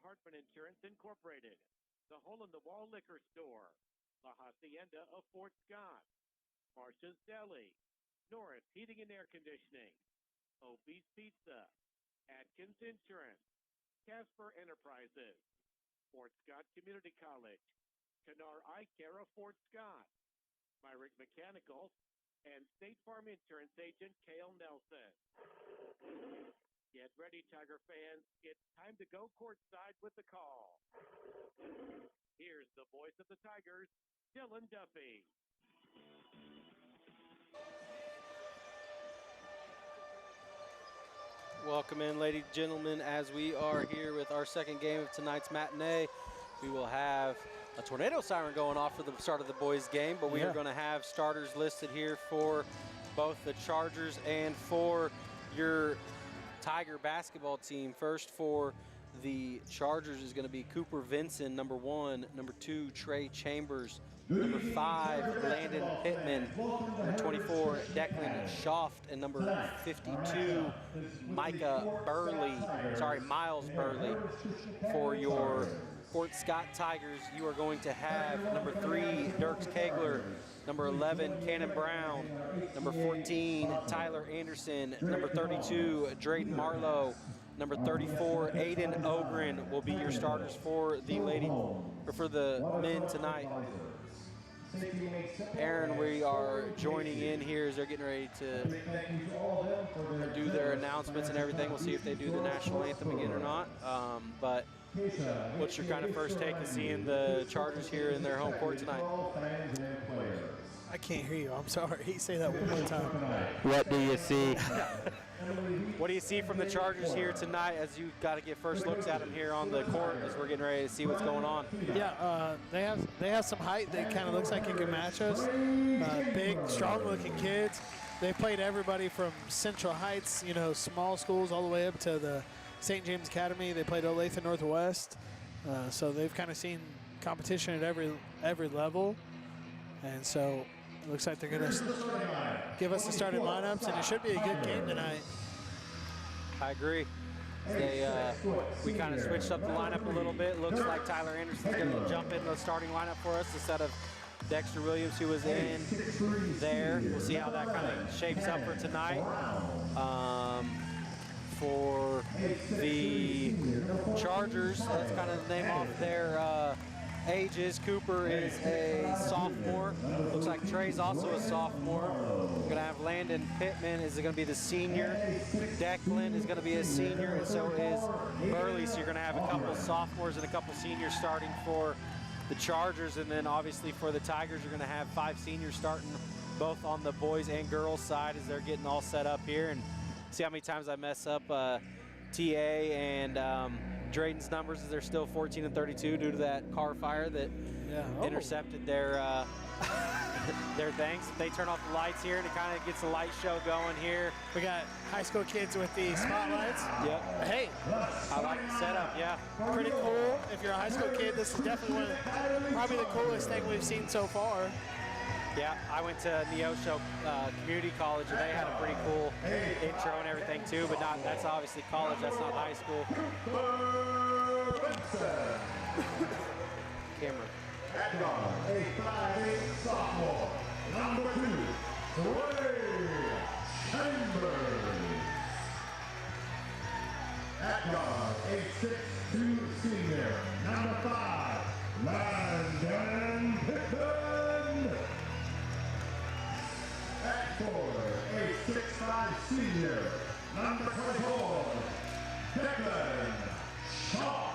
Hartman Insurance Incorporated, the Hole in the Wall Liquor Store, La Hacienda of Fort Scott, Marcia's Deli, Norris Heating and Air Conditioning, Opie's Pizza, Atkins Insurance, Casper Enterprises, Fort Scott Community College, Canar Eye Care of Fort Scott, Myrick Mechanical, and State Farm Insurance Agent Cale Nelson. Get ready, Tiger fans. It's time to go courtside with the call. Here's the voice of the Tigers, Dylan Duffy. Welcome in, ladies and gentlemen, as we are here with our second game of tonight's matinee. We will have a tornado siren going off for the start of the boys' game, but we are going to have starters listed here for both the Chargers and for your Tiger basketball team. First for the Chargers is going to be Cooper Vinson, number 1. Number 2, Trey Chambers. Number 5, Landon Pittman. Number 24, Declan Schoft. And number 52, Miles Burley. For your Fort Scott Tigers, you are going to have number 3, Dirks Kegler. Number 11, Cannon Brown. Number 14, Tyler Anderson. Number 32, Drayden Marlowe. Number 34, Aiden Ogren will be your starters for the men tonight. Aaron, we are joining in here as they're getting ready to do their announcements and everything. We'll see if they do the national anthem again or not. But what's your kind of first take of seeing the Chargers here in their home court tonight? I can't hear you. I'm sorry. Say that one more time. What do you see? What do you see from the Chargers here tonight as you got to get first looks at them here on the court as we're getting ready to see what's going on? Yeah, they have some height that kind of looks like it can match us. Big, strong-looking kids. They played everybody from Central Heights, small schools, all the way up to the St. James Academy. They played Olathe Northwest. So they've kind of seen competition at every level. And so it looks like they're going to give us the starting lineups, and it should be a good game tonight. I agree. We kind of switched up the lineup a little bit. Looks like Tyler Anderson's going to jump in the starting lineup for us instead of Dexter Williams, who was in there. We'll see how that kind of shapes up for tonight. For the Chargers, that's kind of the name off their ages. Cooper is a sophomore. Looks like Trey's also a sophomore. We're going to have Landon Pittman is going to be the senior. Declan is going to be a senior, and so is Burley. So you're going to have a couple sophomores and a couple seniors starting for the Chargers, and then obviously for the Tigers, you're going to have 5 seniors starting both on the boys and girls side as they're getting all set up here. And see how many times I mess up TA and Drayden's numbers as they're still 14 and 32 due to that car fire that intercepted their their things. They turn off the lights here and it kind of gets a light show going here. We got high school kids with the spotlights. Yep. Hey, I like the setup, yeah. Pretty cool. If you're a high school kid, this is definitely probably the coolest thing we've seen so far. Yeah, I went to Neosho Community College, and they had a pretty cool intro and everything too, but that's obviously college, that's not high school. Camera. At guard, a 5'8" sophomore, number 2, Trey Chambers. At guard, a 6'2" senior, number 5, Landon Pittman. At 4, a 6'5" senior, number 24, Declan Schoft.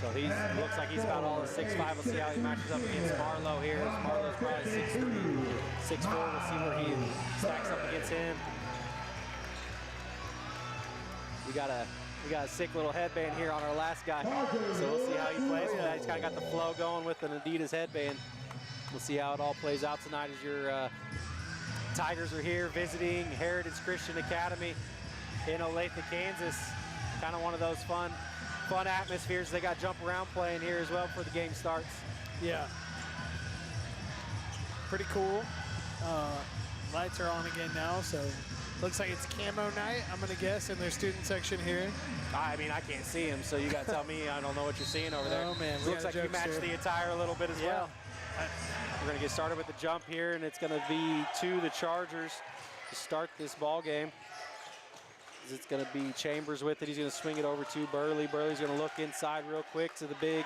So he looks like he's about all of 6'5". We'll see how he matches up against Marlowe here. Marlowe's probably 6'3", 6'4". We'll see where he stacks up against him. We got a sick little headband here on our last guy. So we'll see how he plays with that. He's kind of got the flow going with an Adidas headband. We'll see how it all plays out tonight as your Tigers are here visiting Heritage Christian Academy in Olathe, Kansas. Kind of one of those fun atmospheres. They got jump around playing here as well before the game starts. Yeah. Pretty cool. Lights are on again now, so Looks like it's camo night, I'm going to guess, in their student section here. I mean, I can't see him, so you got to tell me. I don't know what you're seeing over there. Oh, man. Looks like you matched the attire a little bit as well. We're going to get started with the jump here, and it's going to be to the Chargers to start this ball game. It's going to be Chambers with it. He's going to swing it over to Burley. Burley's going to look inside real quick to the big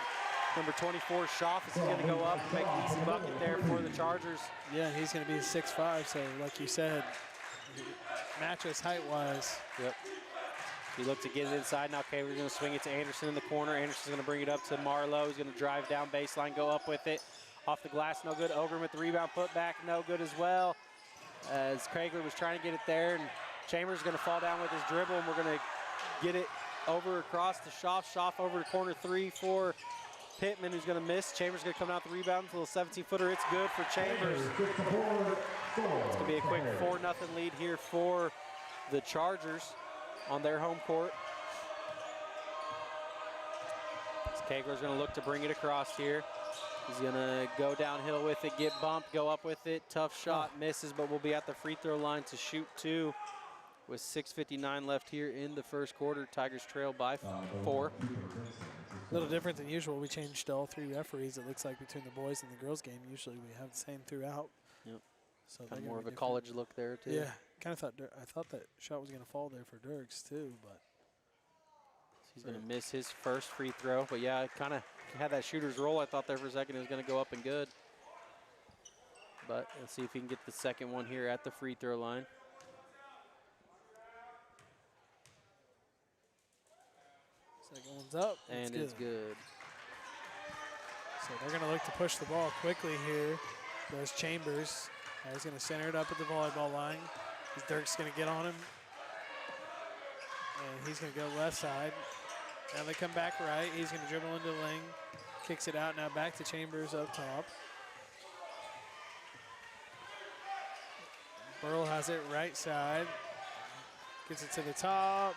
number 24, Schaff. He's going to go up and make an easy bucket there for the Chargers. Yeah, he's going to be 6'5", so like you said, match us height-wise. Yep. He looked to get it inside. Now Kayler's going to swing it to Anderson in the corner. Anderson's going to bring it up to Marlowe. He's going to drive down baseline, go up with it. Off the glass, no good. Ogren with the rebound, put back, no good as well. As Kragler was trying to get it there, and Chambers is going to fall down with his dribble, and we're going to get it over across to Schaff. Schaff over to corner 3 for Pittman, who's going to miss. Chambers going to come out the rebound, a little 17-footer. It's good for Chambers. It's going to be a quick 4-0 lead here for the Chargers on their home court. Kegler's going to look to bring it across here. He's going to go downhill with it, get bumped, go up with it. Tough shot, misses, but we'll be at the free throw line to shoot 2 with 6:59 left here in the first quarter. Tigers trail by 4. A little different than usual. We changed all 3 referees, it looks like, between the boys and the girls game. Usually we have the same throughout. Yep. So kind of more of a college look there, too. Yeah, kind of I thought that shot was going to fall there for Dirks, too, but. He's going to miss his first free throw, but yeah, kind of had that shooter's roll. I thought there for a second it was going to go up and good. But let's see if he can get the second one here at the free throw line. Second one's up. And it's good. So they're going to look to push the ball quickly here. There's Chambers. He's going to center it up at the volleyball line. Dirk's going to get on him. And he's going to go left side. Now they come back right. He's going to dribble into the lane. Kicks it out. Now back to Chambers up top. Burl has it right side. Gets it to the top.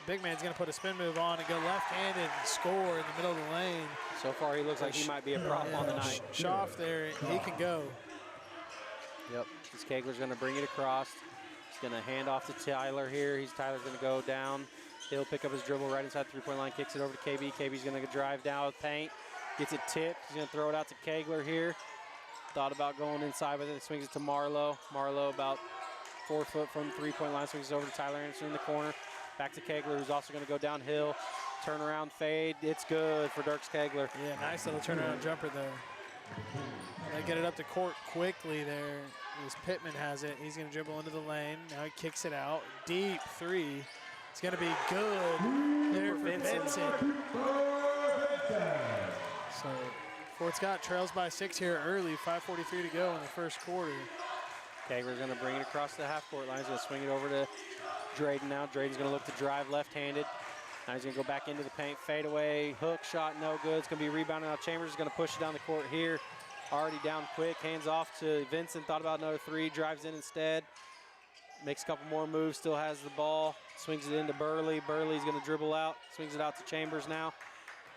Big man's going to put a spin move on and go left-handed and score in the middle of the lane. So far, he looks like he might be a prop on the night. Schaff there, he can go. Yep, this Kegler's going to bring it across. He's going to hand off to Tyler here. Tyler's going to go down. He'll pick up his dribble right inside the three-point line, kicks it over to KB. KB's going to drive down with paint, gets it tipped. He's going to throw it out to Kegler here. Thought about going inside with it, swings it to Marlowe. Marlowe about 4 foot from the three-point line, swings it over to Tyler Anderson in the corner. Back to Kegler, who's also going to go downhill. Turnaround fade, it's good for Dirks Kegler. Yeah, nice little turnaround jumper there. They get it up the court quickly there. As Pittman has it, he's going to dribble into the lane. Now he kicks it out, deep 3. It's going to be good there for Vincent. So Fort Scott trails by 6 here early, 5:43 to go in the first quarter. Kegler's going to bring it across the half-court line. He's going to swing it over to Drayden now. Drayden's going to look to drive left-handed. Now he's going to go back into the paint, fade away, hook shot, no good. It's going to be rebounded. Now Chambers is going to push it down the court here. Already down quick, hands off to Vincent. Thought about another 3, drives in instead. Makes a couple more moves, still has the ball. Swings it into Burley. Burley's going to dribble out, swings it out to Chambers now.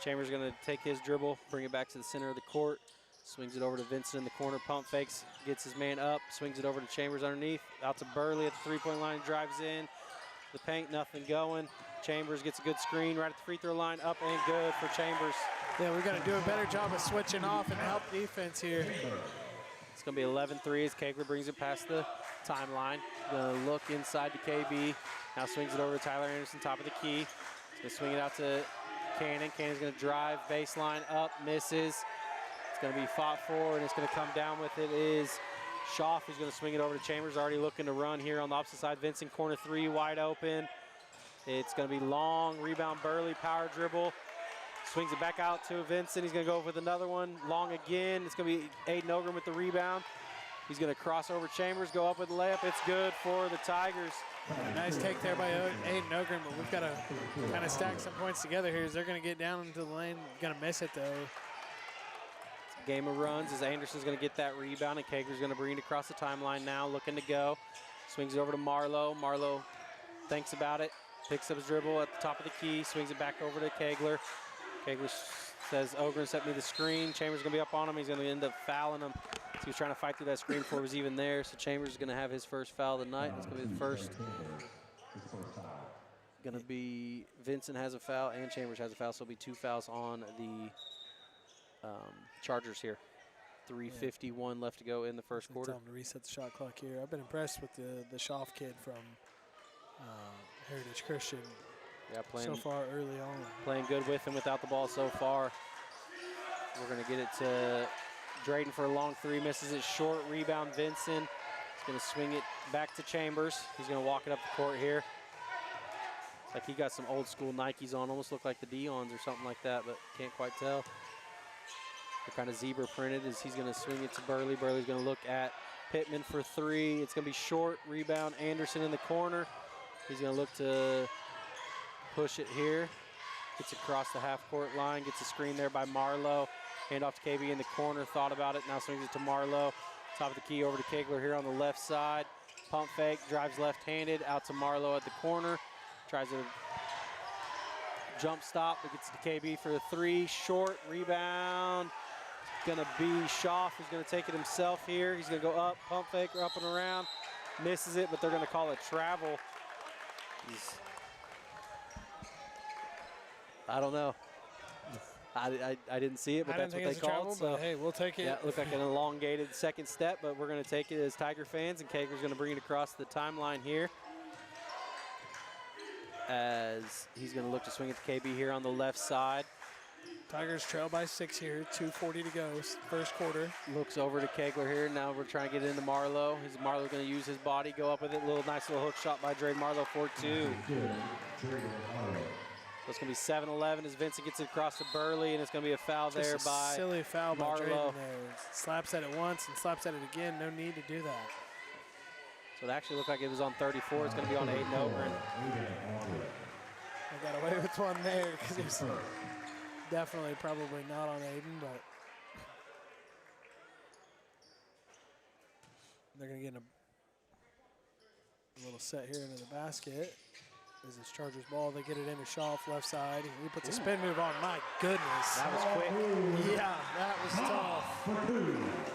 Chambers going to take his dribble, bring it back to the center of the court. Swings it over to Vincent in the corner, pump fakes, gets his man up, swings it over to Chambers underneath. Out to Burley at the three-point line, drives in. The paint, nothing going. Chambers gets a good screen right at the free throw line, up and good for Chambers. Yeah, we're going to do a better job of switching off and help defense here. It's going to be 11-3 as Kegler brings it past the timeline. Going to look inside to KB. Now swings it over to Tyler Anderson, top of the key. He's going to swing it out to Cannon. Cannon's going to drive, baseline up, misses. It's going to be fought for, and it's going to come down with it is Schaff, who's going to swing it over to Chambers, already looking to run here on the opposite side. Vincent, corner 3, wide open. It's going to be long, rebound Burley, power dribble. Swings it back out to Vincent. He's going to go with another one, long again. It's going to be Aiden Ogren with the rebound. He's going to cross over Chambers, go up with the layup. It's good for the Tigers. Nice take there by Aiden Ogren, but we've got to kind of stack some points together here as they're going to get down into the lane. Going to miss it, though. Game of runs as Anderson's going to get that rebound, and Kegler's going to bring it across the timeline now, looking to go. Swings it over to Marlowe. Marlowe thinks about it, picks up his dribble at the top of the key, swings it back over to Kegler. Kegler says, Ogren set me the screen. Chambers going to be up on him. He's going to end up fouling him He was trying to fight through that screen before it was even there. So Chambers is going to have his first foul of the night. It's going to be the first. Going to be Vincent has a foul and Chambers has a foul. So it'll be 2 fouls on the Chargers here. 3:51 left to go in the first quarter. Tell them to reset the shot clock here. I've been impressed with the Schaff kid from Heritage Christian. Yeah, playing so far early on. Playing good with and without the ball so far. We're going to get it to Drayden for a long 3, misses it short. Rebound, Vincent. He's going to swing it back to Chambers. He's going to walk it up the court here. It's like he got some old school Nikes on, almost look like the Dion's or something like that, but can't quite tell. They're kind of zebra printed as he's going to swing it to Burley. Burley's going to look at Pittman for 3. It's going to be short. Rebound, Anderson in the corner. He's going to look to push it here. Gets across the half-court line. Gets a screen there by Marlowe. Hand off to KB in the corner. Thought about it. Now swings it to Marlowe. Top of the key over to Kegler here on the left side. Pump fake. Drives left-handed. Out to Marlowe at the corner. Tries a jump stop. But gets to KB for a 3. Short. Rebound. Going to be Schaff who's going to take it himself here. He's going to go up. Pump fake. Up and around. Misses it, but they're going to call it travel. I don't know. I didn't see it, but that's what they called. So hey, we'll take it. Yeah, it looked like an elongated second step, but we're going to take it as Tiger fans, and Kager's going to bring it across the timeline here. As he's going to look to swing it to KB here on the left side. Tigers trail by 6 here, 2:40 to go, first quarter. Looks over to Kegler here. Now we're trying to get into Marlowe. Marlowe going to use his body, go up with it. Nice little hook shot by Drayden Marlowe for 2. So it's going to be 7-11 as Vincent gets it across to Burley, and it's going to be a foul Just there a by silly foul Marlowe. by Drayden there. Slaps at it once and slaps at it again. No need to do that. So it actually looked like it was on 34. It's going to be on Aiden Ogren. I got away with one there because he's definitely probably not on Aiden, but they're going to get a little set here into the basket. Is this Chargers ball? They get it into Schaff left side. He puts a spin move on. My goodness. That was quick. Yeah, that was tough.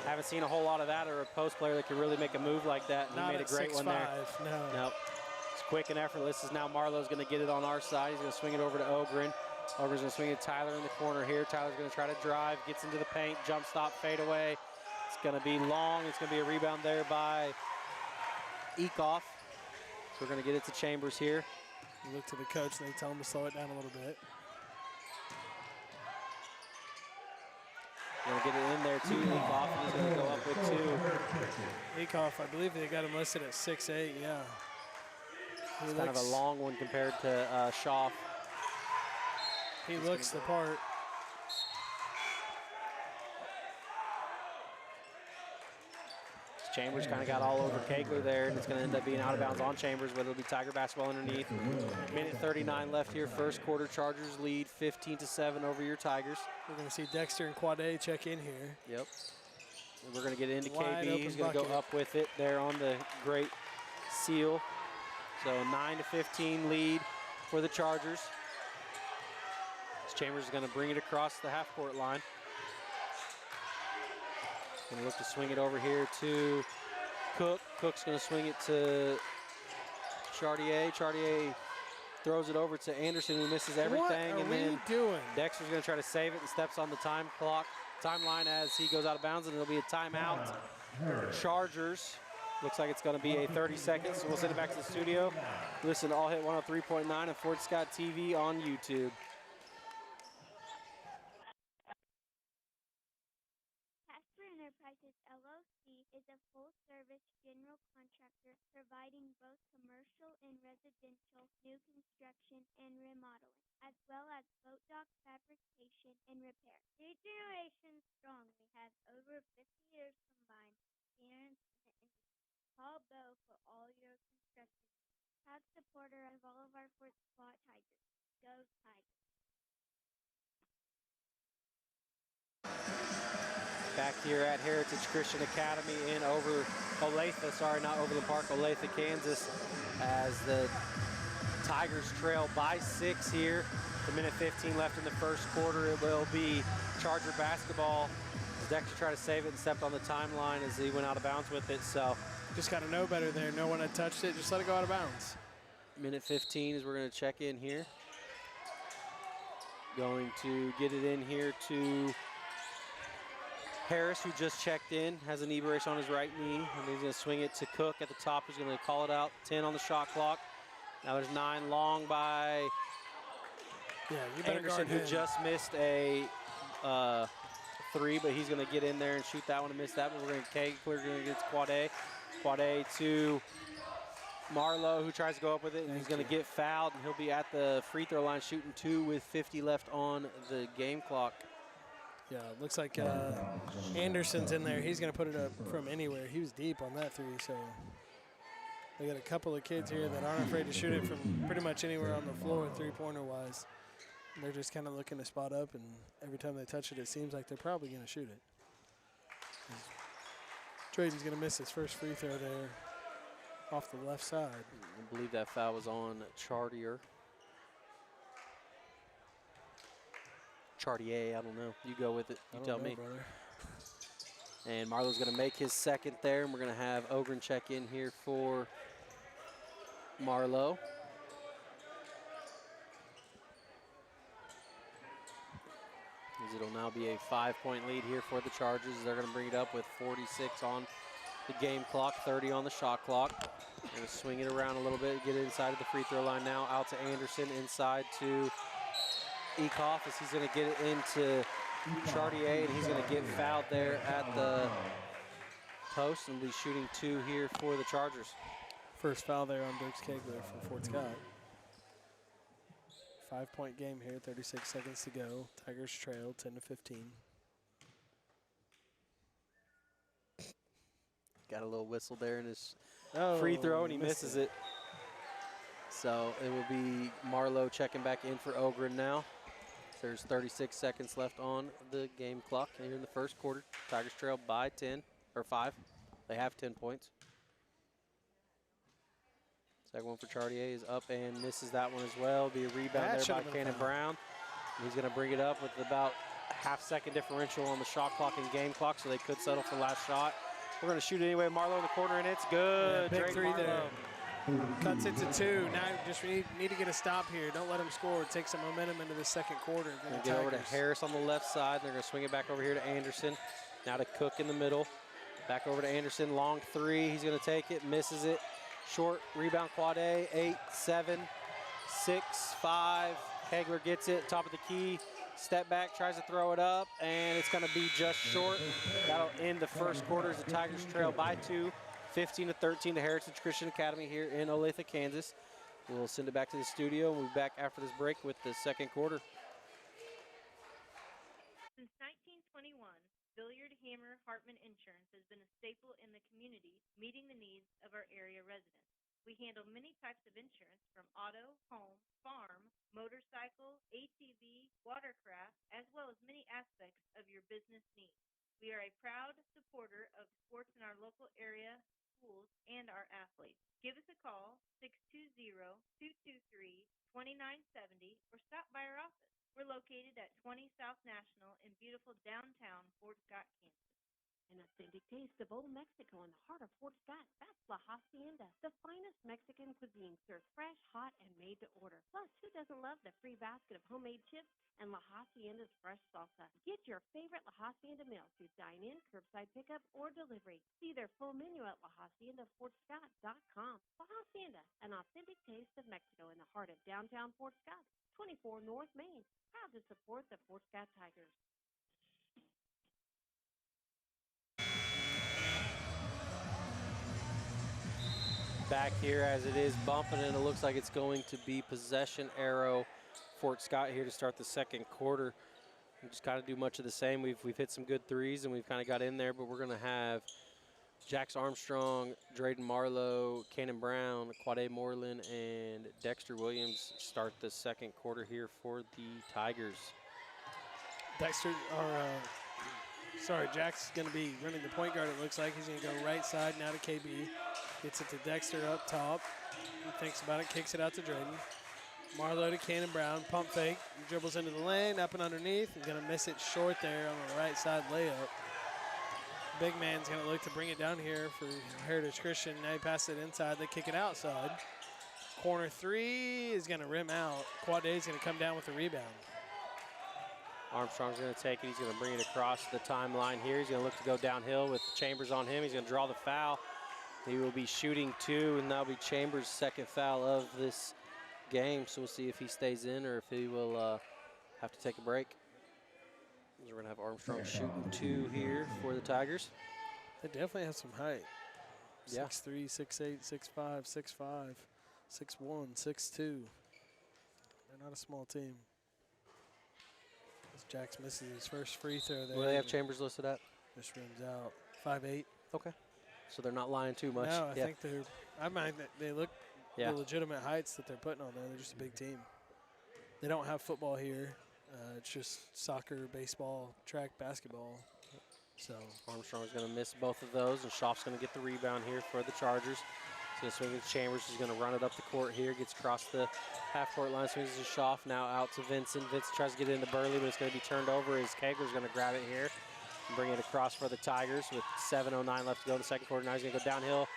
Haven't seen a whole lot of that or a post player that can really make a move like that. And Not he made a great one there. No. Nope. It's quick and effortless. As now Marlowe's going to get it on our side. He's going to swing it over to Ogren. Ogren's going to swing it to Tyler in the corner here. Tyler's going to try to drive. Gets into the paint. Jump stop, fade away. It's going to be long. It's going to be a rebound there by Eekhoff. So we're going to get it to Chambers here. You look to the coach and they tell him to slow it down a little bit. Going to get it in there to Eekhoff, and he's going to go up with 2. Eekhoff, I believe they got him listed at 6'8", yeah. It's kind of a long one compared to Schaff. He looks the part. Chambers kind of got all over Kegler there, and it's going to end up being out of bounds on Chambers, but it'll be Tiger basketball underneath. Minute 39 left here. First quarter, Chargers lead 15-7 over your Tigers. We're going to see Dexter and Quade check in here. Yep. And we're going to get into Wide KB. He's going to go up with it there on the great seal. So 9-15 lead for the Chargers. Chambers is going to bring it across the half-court line. Going to look to swing it over here to Cook. Cook's going to swing it to Chartier. Chartier throws it over to Anderson, who misses everything. What are we doing? Dexter's going to try to save it and steps on the timeline as he goes out of bounds, and it'll be a timeout. Chargers. Looks like it's going to be a 30 seconds, so we'll send it back to the studio. Listen to All Hit 103.9 and Fort Scott TV on YouTube. Enterprises LLC is a full-service general contractor providing both commercial and residential new construction and remodeling, as well as boat dock fabrication and repair. 3 generations strong, we have over 50 years combined experience in the industry. Call Bo for all your construction. Proud supporter of all of our Fort Scott Tigers. Go Tigers. Back here at Heritage Christian Academy in Olathe, sorry, not Overland Park, Olathe, Kansas, as the Tigers trail by 6 here. The minute 15 left in the first quarter. It will be Charger basketball. Dexter tried to save it and stepped on the timeline as he went out of bounds with it. So just got to know better there. No one had touched it. Just let it go out of bounds. Minute 15 as we're going to check in here. Going to get it in here to Harris, who just checked in, has a knee brace on his right knee, and he's going to swing it to Cook at the top, who's going to call it out. 10 on the shot clock. Now there's 9 long by Anderson, who just missed a 3, but he's going to get in there and shoot that one and miss that. But we're going to Kegler going to get Quade. Quade to Marlowe, who tries to go up with it, and he's going to get fouled, and he'll be at the free throw line shooting 2 with 50 left on the game clock. Yeah, it looks like Anderson's in there. He's going to put it up from anywhere. He was deep on that 3, so they got a couple of kids here that aren't afraid to shoot it from pretty much anywhere on the floor, three-pointer-wise. They're just kind of looking to spot up, and every time they touch it, it seems like they're probably going to shoot it. Drayton's going to miss his first free throw there off the left side. I believe that foul was on Chartier, I don't know. You go with it. You tell me. Brother. And Marlowe's going to make his second there, and we're going to have Ogren check in here for Marlowe. As it'll now be a 5-point lead here for the Chargers. They're going to bring it up with 46 on the game clock, 30 on the shot clock. They're going to swing it around a little bit, get it inside of the free throw line now. Out to Anderson, inside to Eekhoff as he's going to get it into Chartier, and he's going to get fouled there at the post and be shooting 2 here for the Chargers. First foul there on Dirks Kegler for Fort Scott. 5-point game here, 36 seconds to go. Tigers trail 10-15. Got a little whistle there in his free throw, and he misses it. So it will be Marlowe checking back in for Ogren now. There's 36 seconds left on the game clock here in the first quarter. Tigers trail by 10 or 5. They have 10 points. Second one for Chartier is up and misses that one as well. Be a rebound there by Cannon Brown. He's going to bring it up with about a half-second differential on the shot clock and game clock, so they could settle for last shot. We're going to shoot it anyway. Marlowe in the corner, and it's good. Yeah, big Drake 3 Marlowe. there. Cuts it to 2. Now just need to get a stop here. Don't let them score. Take some momentum into the second quarter. Get over to Harris on the left side. They're going to swing it back over here to Anderson. Now to Cook in the middle. Back over to Anderson. Long 3. He's going to take it. Misses it. Short rebound. Quade. 8, 7, 6, 5. Kegler gets it. Top of the key. Step back. Tries to throw it up. And it's going to be just short. That'll end the first quarter as the Tigers trail by 2. 15-13 to Heritage Christian Academy here in Olathe, Kansas. We'll send it back to the studio, and we'll be back after this break with the second quarter. Since 1921, Billiard Hammer Hartman Insurance has been a staple in the community, meeting the needs of our area residents. We handle many types of insurance from auto, home, farm, motorcycle, ATV, watercraft, as well as many aspects of your business needs. We are a proud supporter of sports in our local area, schools, and our athletes. Give us a call, 620-223-2970, or stop by our office. We're located at 20 South National in beautiful downtown Fort Scott, Kansas. An authentic taste of old Mexico in the heart of Fort Scott. That's La Hacienda, the finest Mexican cuisine served fresh, hot, and made to order. Plus, who doesn't love the free basket of homemade chips and La Hacienda's fresh salsa? Get your favorite La Hacienda meal through dine-in, curbside pickup, or delivery. See their full menu at LaHaciendaFortScott.com. La Hacienda, an authentic taste of Mexico in the heart of downtown Fort Scott, 24 North Main. Proud to support the Fort Scott Tigers. Back here as it is bumping, and it looks like it's going to be possession arrow Fort Scott here to start the second quarter. We just kind of do much of the same. We've hit some good threes, and we've kind of got in there, but we're going to have Jax Armstrong, Drayden Marlowe, Cannon Brown, Quade Moreland, and Dexter Williams start the second quarter here for the Tigers. Jax is going to be running the point guard, it looks like. He's going to go right side now to KB. Gets it to Dexter up top. He thinks about it, kicks it out to Drayden. Marlowe to Cannon Brown, pump fake. He dribbles into the lane, up and underneath. He's going to miss it short there on the right side layup. big man's going to look to bring it down here for Heritage Christian. Now he passes it inside. They kick it outside. Corner 3 is going to rim out. Quade is going to come down with the rebound. Armstrong's going to take it. He's going to bring it across the timeline here. He's going to look to go downhill with Chambers on him. He's going to draw the foul. He will be shooting 2, and that'll be Chambers' second foul of this game. So we'll see if he stays in or if he will have to take a break. We're going to have Armstrong shooting 2 here for the Tigers. They definitely have some height. Yeah. 6'3", 6'8", 6'5", 6'5", 6'1", 6'2". They're not a small team. As Jax misses his first free throw there. What do they have Chambers listed at? Just rims out. 5'8". Okay. So they're not lying too much. No, I think they're – I mind that they look the legitimate heights that they're putting on there. They're just a big team. They don't have football here. It's just soccer, baseball, track, basketball. So Armstrong's going to miss both of those, and Schaaf's going to get the rebound here for the Chargers. He's going to swing it to Chambers. He's going to run it up the court here. Gets across the half-court line, swings it to Schaaf. Now out to Vincent. Vincent tries to get it into Burley, but it's going to be turned over as Kegler's going to grab it here and bring it across for the Tigers with 7:09 left to go in the second quarter. Now he's going to go downhill,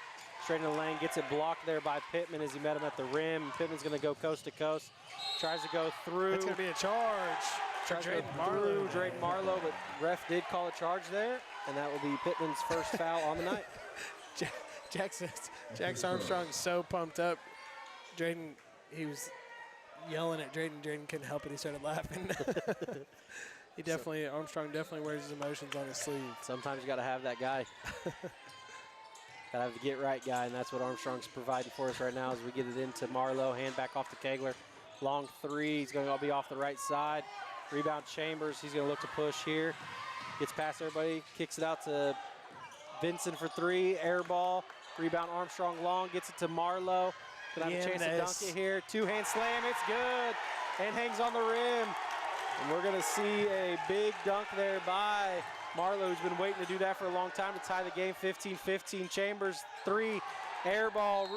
straight in the lane. Gets it blocked there by Pittman as he met him at the rim. Pittman's going to go coast to coast. Tries to go through. It's going to be a charge. Tries to go through Drayden Marlowe, but ref did call a charge there, and that will be Pittman's first foul on the night. Jax Armstrong's so pumped up. Drayden, he was yelling at Drayden. Drayden couldn't help it. He started laughing. Armstrong definitely wears his emotions on his sleeve. Sometimes you got to have that guy. Got to have the get right guy, and that's what Armstrong's providing for us right now as we get it into Marlowe. Hand back off to Kegler. Long 3. He's going to be off the right side. Rebound Chambers. He's going to look to push here. Gets past everybody. Kicks it out to Vincent for 3. Air ball. Rebound Armstrong long. Gets it to Marlowe. Gonna have a chance to dunk it here. 2-hand slam. It's good. And hangs on the rim. And we're going to see a big dunk there by Marlowe, who's been waiting to do that for a long time to tie the game. 15-15. Chambers 3. Air ball.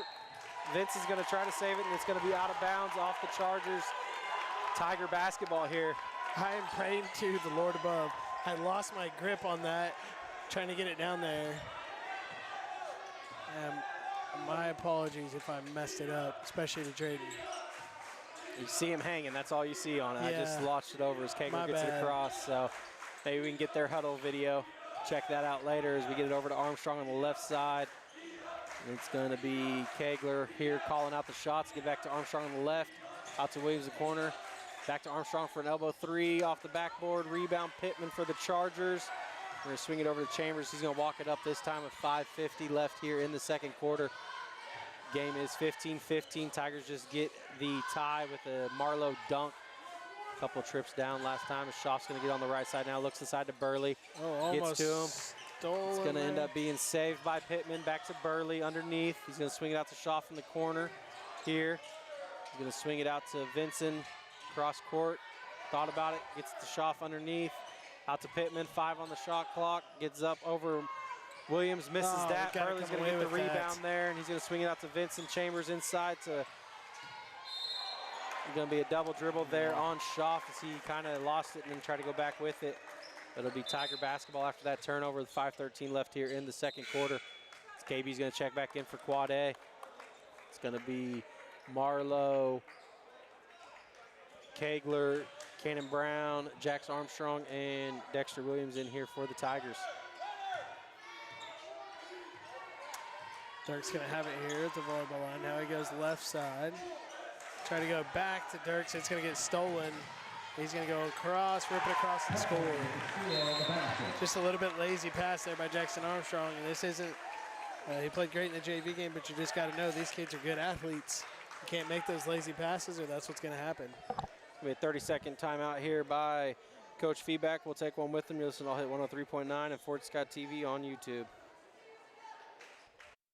Vince is going to try to save it, and it's going to be out of bounds off the Chargers. Tiger basketball here. I am praying to the Lord above. I lost my grip on that, trying to get it down there. My apologies if I messed it up, especially to Drayden. You see him hanging. That's all you see on it. Yeah. I just launched it over as Kegler gets it across. So maybe we can get their huddle video. Check that out later as we get it over to Armstrong on the left side. It's going to be Kegler here calling out the shots. Get back to Armstrong on the left. Out to Williams the corner. Back to Armstrong for an elbow 3 off the backboard. Rebound Pittman for the Chargers. We're going to swing it over to Chambers. He's going to walk it up this time with 5:50 left here in the second quarter. Game is 15-15. Tigers just get the tie with a Marlowe dunk. A couple of trips down last time. Schaaf's going to get on the right side now. Looks inside to Burley. Gets to him. It's going to end up being saved by Pittman. Back to Burley underneath. He's going to swing it out to Schaaf in the corner here. He's going to swing it out to Vincent. Cross court. Thought about it. Gets to Schaaf underneath. Out to Pittman. 5 on the shot clock. Gets up over Williams. Misses that. Burley's going to get the rebound there. And he's going to swing it out to Vincent. Chambers inside to... It's going to be a double dribble there on Schaaf as he kind of lost it and then tried to go back with it. It'll be Tiger basketball after that turnover with 5:13 left here in the second quarter. KB's going to check back in for Quade. It's going to be Marlowe, Kegler, Cannon Brown, Jax Armstrong, and Dexter Williams in here for the Tigers. Dirk's going to have it here at the volleyball line. Now he goes left side. Try to go back to Dirk, so it's going to get stolen. He's going to go across, rip it across and score. Just a little bit lazy pass there by Jackson Armstrong. And this isn't, he played great in the JV game, but you just got to know these kids are good athletes. You can't make those lazy passes or that's what's going to happen. We had a 30-second timeout here by Coach Feedback. We'll take one with them. You listen, I'll hit 103.9 and Fort Scott TV on YouTube.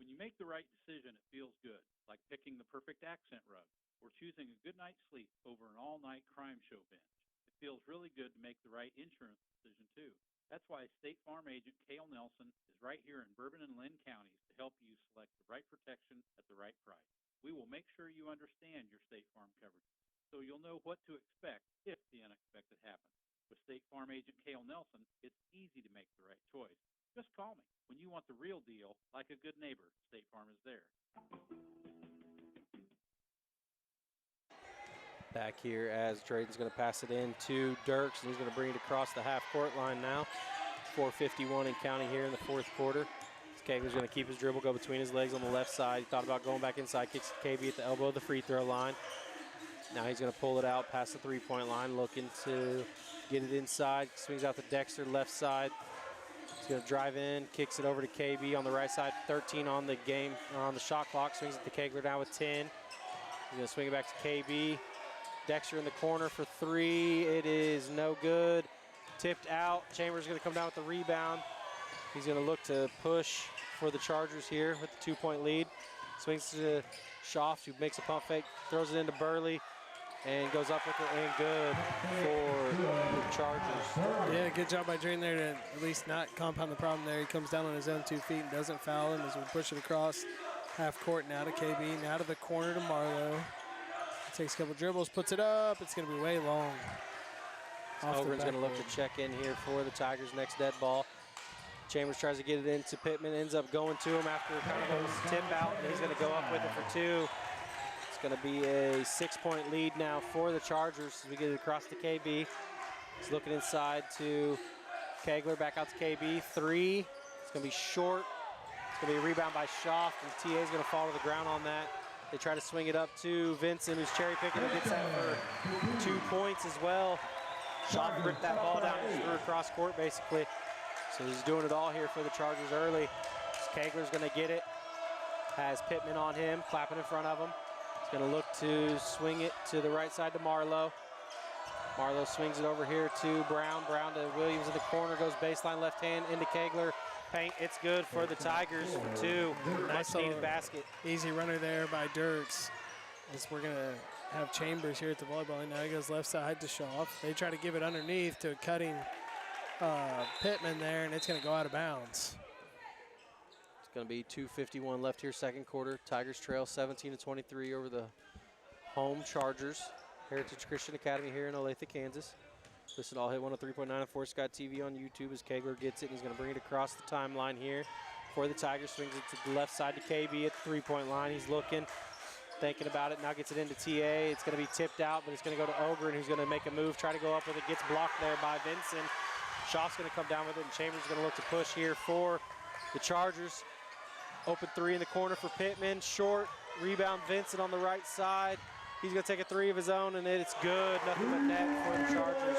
When you make the right decision, it feels good, like picking the perfect accent rug or choosing a good night's sleep over an all-night crime show binge. It feels really good to make the right insurance decision, too. That's why State Farm agent Cale Nelson is right here in Bourbon and Lynn counties to help you select the right protection at the right price. We will make sure you understand your State Farm coverage so you'll know what to expect if the unexpected happens. With State Farm agent Cale Nelson, it's easy to make the right choice. Just call me. When you want the real deal, like a good neighbor, State Farm is there. Back here as Drayton's going to pass it in to Dirks, and he's going to bring it across the half-court line now. 4:51 and counting here in the fourth quarter. Kegler's going to keep his dribble, go between his legs on the left side. He thought about going back inside, kicks KB at the elbow of the free throw line. Now he's going to pull it out past the three-point line, looking to get it inside. Swings out to Dexter, left side. He's going to drive in, kicks it over to KB on the right side. 13 on the game, on the shot clock. Swings it to Kegler now with 10. He's going to swing it back to KB. Dexter in the corner for three. It is no good. Tipped out. Chambers going to come down with the rebound. He's going to look to push for the Chargers here with the 2-point lead. Swings to Schaft, who makes a pump fake, throws it into Burley, and goes up with it, and good for the Chargers. Yeah, good job by Drayton there to at least not compound the problem there. He comes down on his own 2 feet and doesn't foul him as we push it across half court now to KB, now to the corner to Marlowe. Takes a couple dribbles, puts it up. It's going to be way long. Ogren's going to look to check in here for the Tigers' next dead ball. Chambers tries to get it into Pittman, ends up going to him after kind of a tip out, and he's going to go up with it for two. It's going to be a 6-point lead now for the Chargers as we get it across to KB. He's looking inside to Kegler, back out to KB. Three. It's going to be short. It's going to be a rebound by Schaft, and TA is going to fall to the ground on that. They try to swing it up to Vincent, who's cherry picking and gets that for 2 points as well. Schaft ripped that ball down and threw across court basically. So he's doing it all here for the Chargers early. Kegler's going to get it. Has Pittman on him, clapping in front of him. He's going to look to swing it to the right side to Marlowe. Marlowe swings it over here to Brown. Brown to Williams in the corner, goes baseline left hand into Kegler. Paint, it's good for the Tigers for two. Nice needed basket. Easy runner there by Dirks. As we're going to have Chambers here at the volleyball line. Now he goes left side to Schaaf. They try to give it underneath to a cutting Pittman there, and it's going to go out of bounds. It's going to be 2:51 left here, second quarter. Tigers trail 17-23 over the home Chargers. Heritage Christian Academy here in Olathe, Kansas. Listen, I'll hit 103.9 on Fort Scott TV on YouTube as Kegler gets it. And he's going to bring it across the timeline here for the Tigers. Swings it to the left side to KB at the three-point line. He's looking, thinking about it. Now gets it into TA. It's going to be tipped out, but it's going to go to Ogren, who's going to make a move, try to go up with it. Gets blocked there by Vincent. Schaaf's going to come down with it, and Chambers is going to look to push here for the Chargers. Open three in the corner for Pittman. Short rebound, Vincent on the right side. He's going to take a three of his own, and it's good. Nothing but net for the Chargers.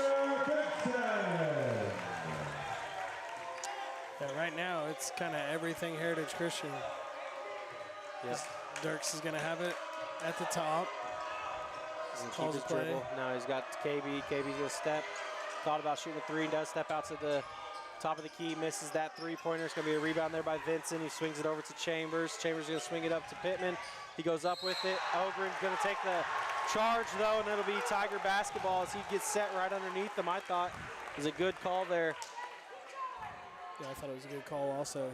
Yeah, right now, it's kind of everything Heritage Christian. Yes. Dirks is going to have it at the top. He's going to keep his dribble. Now he's got KB. KB's going to step. Thought about shooting a three, does step out to the top of the key, misses that three-pointer. It's going to be a rebound there by Vincent. He swings it over to Chambers. Chambers is going to swing it up to Pittman. He goes up with it. Ogren's going to take the charge, though, and it'll be Tiger basketball as he gets set right underneath them. I thought it was a good call there. Yeah, I thought it was a good call also.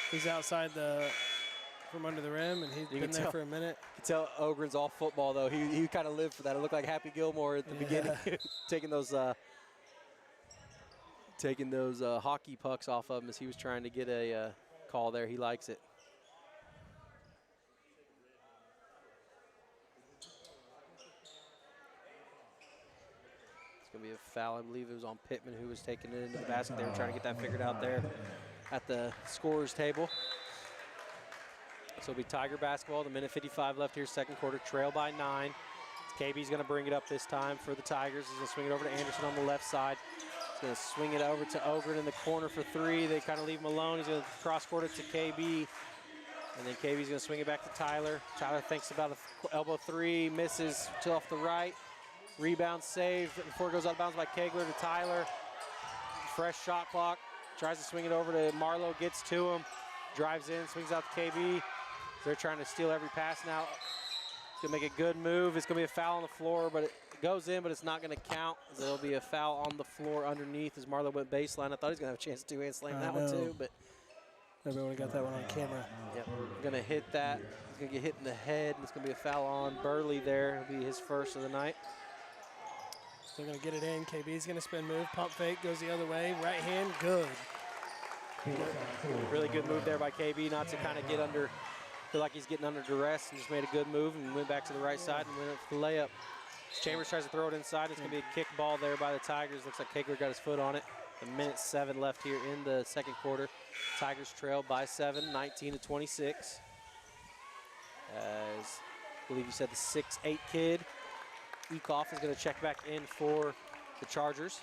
He's outside from under the rim, and he's been there for a minute. You can tell Ogren's all football, though. He kind of lived for that. It looked like Happy Gilmore at the beginning, taking those hockey pucks off of him as he was trying to get a call there. He likes it. It's going to be a foul. I believe it was on Pittman, who was taking it into the basket. They were trying to get that figured out there at the scorer's table. So it'll be Tiger basketball. The minute 55 left here, second quarter, trail by 9. KB's going to bring it up this time for the Tigers. He's going to swing it over to Anderson on the left side. He's going to swing it over to Ogren in the corner for three. They kind of leave him alone. He's going to cross-court it to KB. And then KB's going to swing it back to Tyler. Tyler thinks about an elbow three, misses to off the right. Rebound saved before it goes out of bounds by Kegler to Tyler. Fresh shot clock. Tries to swing it over to Marlowe, gets to him. Drives in, swings out to KB. They're trying to steal every pass now. It's going to make a good move. It's going to be a foul on the floor, but it goes in, but it's not going to count. There'll be a foul on the floor underneath as Marlowe went baseline. I thought he was going to have a chance to two-hand slam that one too, but nobody would have got that one on camera. Yep, going to hit that. He's going to get hit in the head, and it's going to be a foul on Burley there. It'll be his first of the night. They're going to get it in. KB's going to spin move. Pump fake goes the other way. Right hand, good. Really good move there by KB not to kind of get under, feel like he's getting under duress, and just made a good move and went back to the right side and went up for the layup. Chambers tries to throw it inside. It's going to be a kick ball there by the Tigers. Looks like Kegler got his foot on it. A minute 7 left here in the second quarter. Tigers trail by 7, 19-26. As I believe you said the 6'8" kid, Ekoff, is going to check back in for the Chargers.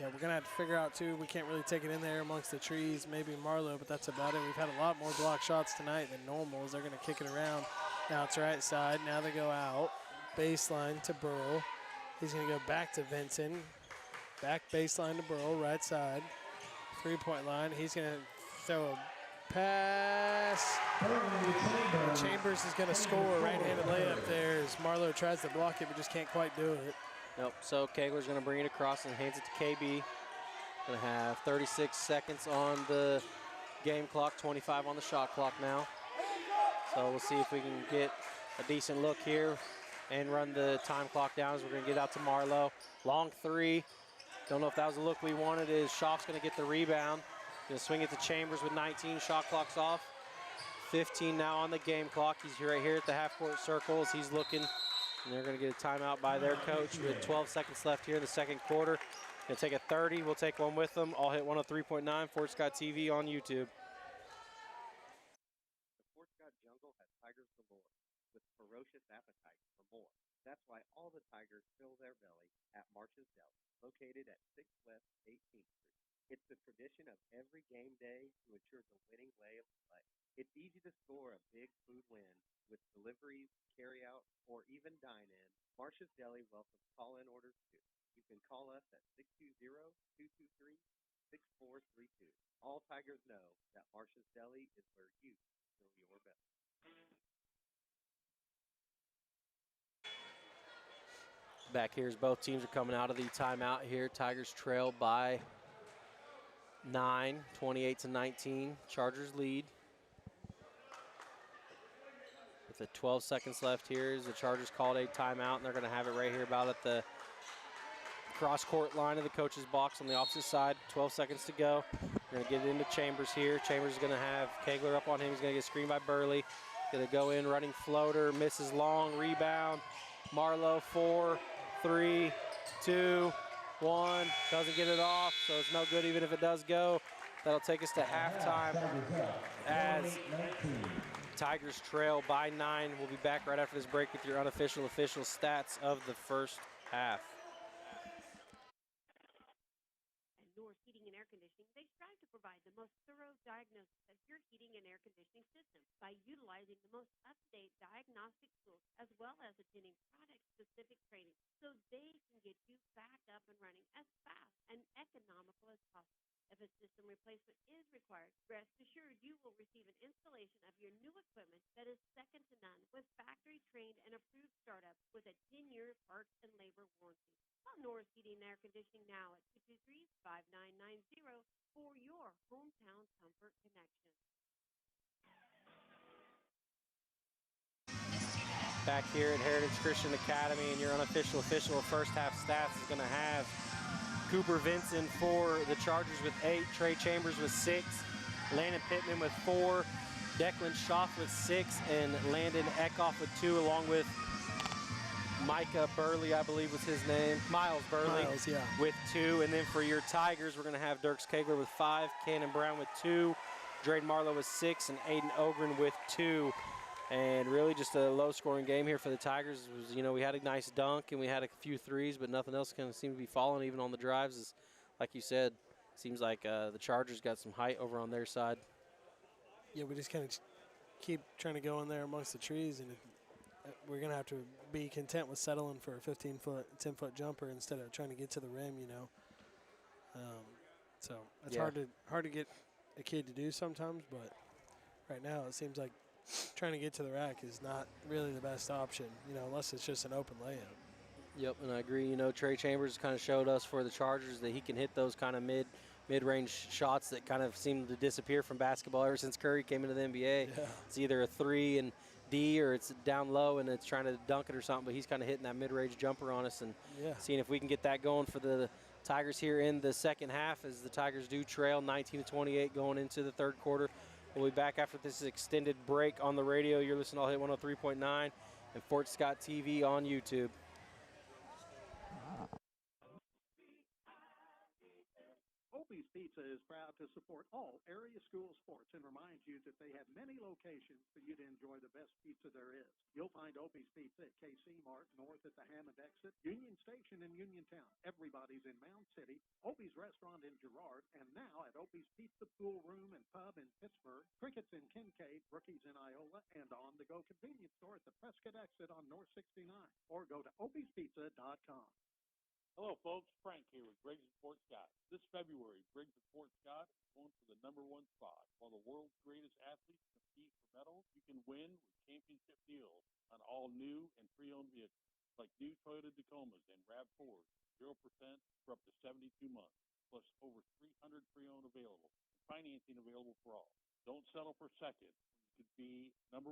Yeah, we're going to have to figure out, too, we can't really take it in there amongst the trees, maybe Marlowe, but that's about it. We've had a lot more block shots tonight than normal as they're going to kick it around. Now it's right side. Now they go out. Baseline to Burl. He's going to go back to Vincent. Back baseline to Burl, right side. 3-point line. He's going to throw a pass. Chambers is going to score a right-handed layup there as Marlowe tries to block it but just can't quite do it. Nope, so Kegler's going to bring it across and hands it to KB. Going to have 36 seconds on the game clock, 25 on the shot clock now. So we'll see if we can get a decent look here and run the time clock down as we're going to get out to Marlowe. Long three. Don't know if that was the look we wanted. Is Schaaf's going to get the rebound. Going to swing it to Chambers with 19. Shot clock's off. 15 now on the game clock. He's right here at the half-court circle as he's looking. And they're going to get a timeout by their coach with 12 seconds left here in the second quarter. Going to take a 30. We'll take one with them. All hit 103.9. Fort Scott TV on YouTube. Fort Scott Jungle has tigers galore with ferocious appetite for more. That's why all the tigers fill their belly at March's Deli, located at 6 West 18th Street. It's the tradition of every game day to ensure the winning way of play. It's easy to score a big food win with deliveries, carry-out, or even dine-in. March's Deli welcomes call-in orders too. You can call us at 620-223-6432. All tigers know that March's Deli is where you fill your belly. Back here as both teams are coming out of the timeout here. Tigers trail by 9, 28-19. Chargers lead. With the 12 seconds left here as the Chargers called a timeout, and they're going to have it right here about at the cross-court line of the coach's box on the opposite side. 12 seconds to go. We're going to get it into Chambers here. Chambers is going to have Kegler up on him. He's going to get screened by Burley. Going to go in, running floater, misses long, rebound. Marlowe, 4, 3, 2, 1. Doesn't get it off, so it's no good even if it does go. That'll take us to halftime as Tigers trail by 9. We'll be back right after this break with your unofficial official stats of the first half. At Norris Heating and Air Conditioning, they strive to provide the most thorough diagnosis of your heating and air conditioning system by utilizing the most up-to-date diagnostic tools as well as attending product-specific training so they can get you back up and running as fast and economical as possible. If a system replacement is required, rest assured you will receive an installation of your new equipment that is second to none with factory-trained and approved startup with a 10-year parts and labor warranty. Call Norris Heating and Air Conditioning now at 223-5990 for your hometown comfort connection. Back here at Heritage Christian Academy, and your unofficial official first half stats is going to have Cooper Vincent for the Chargers with 8, Trey Chambers with 6, Landon Pittman with 4, Declan Schaaf with 6, and Landon Eckhoff with 2, along with Micah Burley, I believe was his name. Miles Burley with 2. And then for your Tigers, we're going to have Dirks Kegler with 5, Cannon Brown with 2, Drayden Marlowe with 6, and Aiden Ogren with 2. And really just a low-scoring game here for the Tigers. It was, we had a nice dunk and we had a few threes, but nothing else kind of seemed to be falling even on the drives. Like you said, seems like the Chargers got some height over on their side. Yeah, we just kind of keep trying to go in there amongst the trees, and we're going to have to be content with settling for a 15-foot, 10-foot jumper instead of trying to get to the rim, So it's hard to get a kid to do sometimes, but right now it seems like trying to get to the rack is not really the best option, unless it's just an open layup. Yep, and I agree. Trey Chambers kind of showed us for the Chargers that he can hit those kind of mid-range shots that kind of seem to disappear from basketball ever since Curry came into the NBA. Yeah. It's either a 3 and D or it's down low and it's trying to dunk it or something, but he's kind of hitting that mid-range jumper on us and seeing if we can get that going for the Tigers here in the second half as the Tigers do trail 19-28 going into the third quarter. We'll be back after this extended break on the radio. You're listening to All Hit 103.9 and Fort Scott TV on YouTube. Opie's Pizza is proud to support all area school sports and reminds you that they have many locations for you to enjoy the best pizza there is. You'll find Opie's Pizza at KC Mart, north at the Hammond exit, Union Station in Uniontown. Everybody's in Mound City, Opie's Restaurant in Girard, and now at Opie's Pizza Pool Room and Pub in Pittsburgh, Crickets in Kincaid, Rookies in Iola, and on-the-go convenience store at the Prescott exit on North 69. Or go to opiespizza.com. Hello, folks. Frank here with Briggs & Fort Scott. This February, Briggs & Fort Scott is going for the #1 spot. While the world's greatest athletes compete for medals, you can win with championship deals on all new and pre-owned vehicles, like new Toyota Tacomas and RAV4s, 0% for up to 72 months, plus over 300 pre-owned available, and financing available for all. Don't settle for second when you could be #1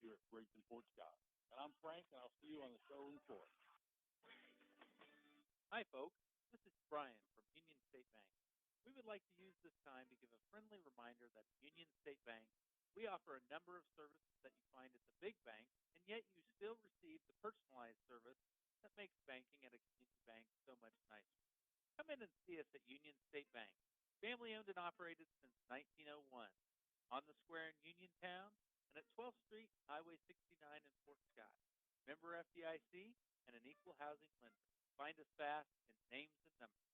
here at Briggs & Fort Scott. And I'm Frank, and I'll see you on the showroom floor. Hi, folks. This is Brian from Union State Bank. We would like to use this time to give a friendly reminder that at Union State Bank, we offer a number of services that you find at the big bank, and yet you still receive the personalized service that makes banking at a community bank so much nicer. Come in and see us at Union State Bank, family owned and operated since 1901, on the square in Uniontown, and at 12th Street, Highway 69 in Fort Scott. Member FDIC and an equal housing lender. Find us fast in names and numbers.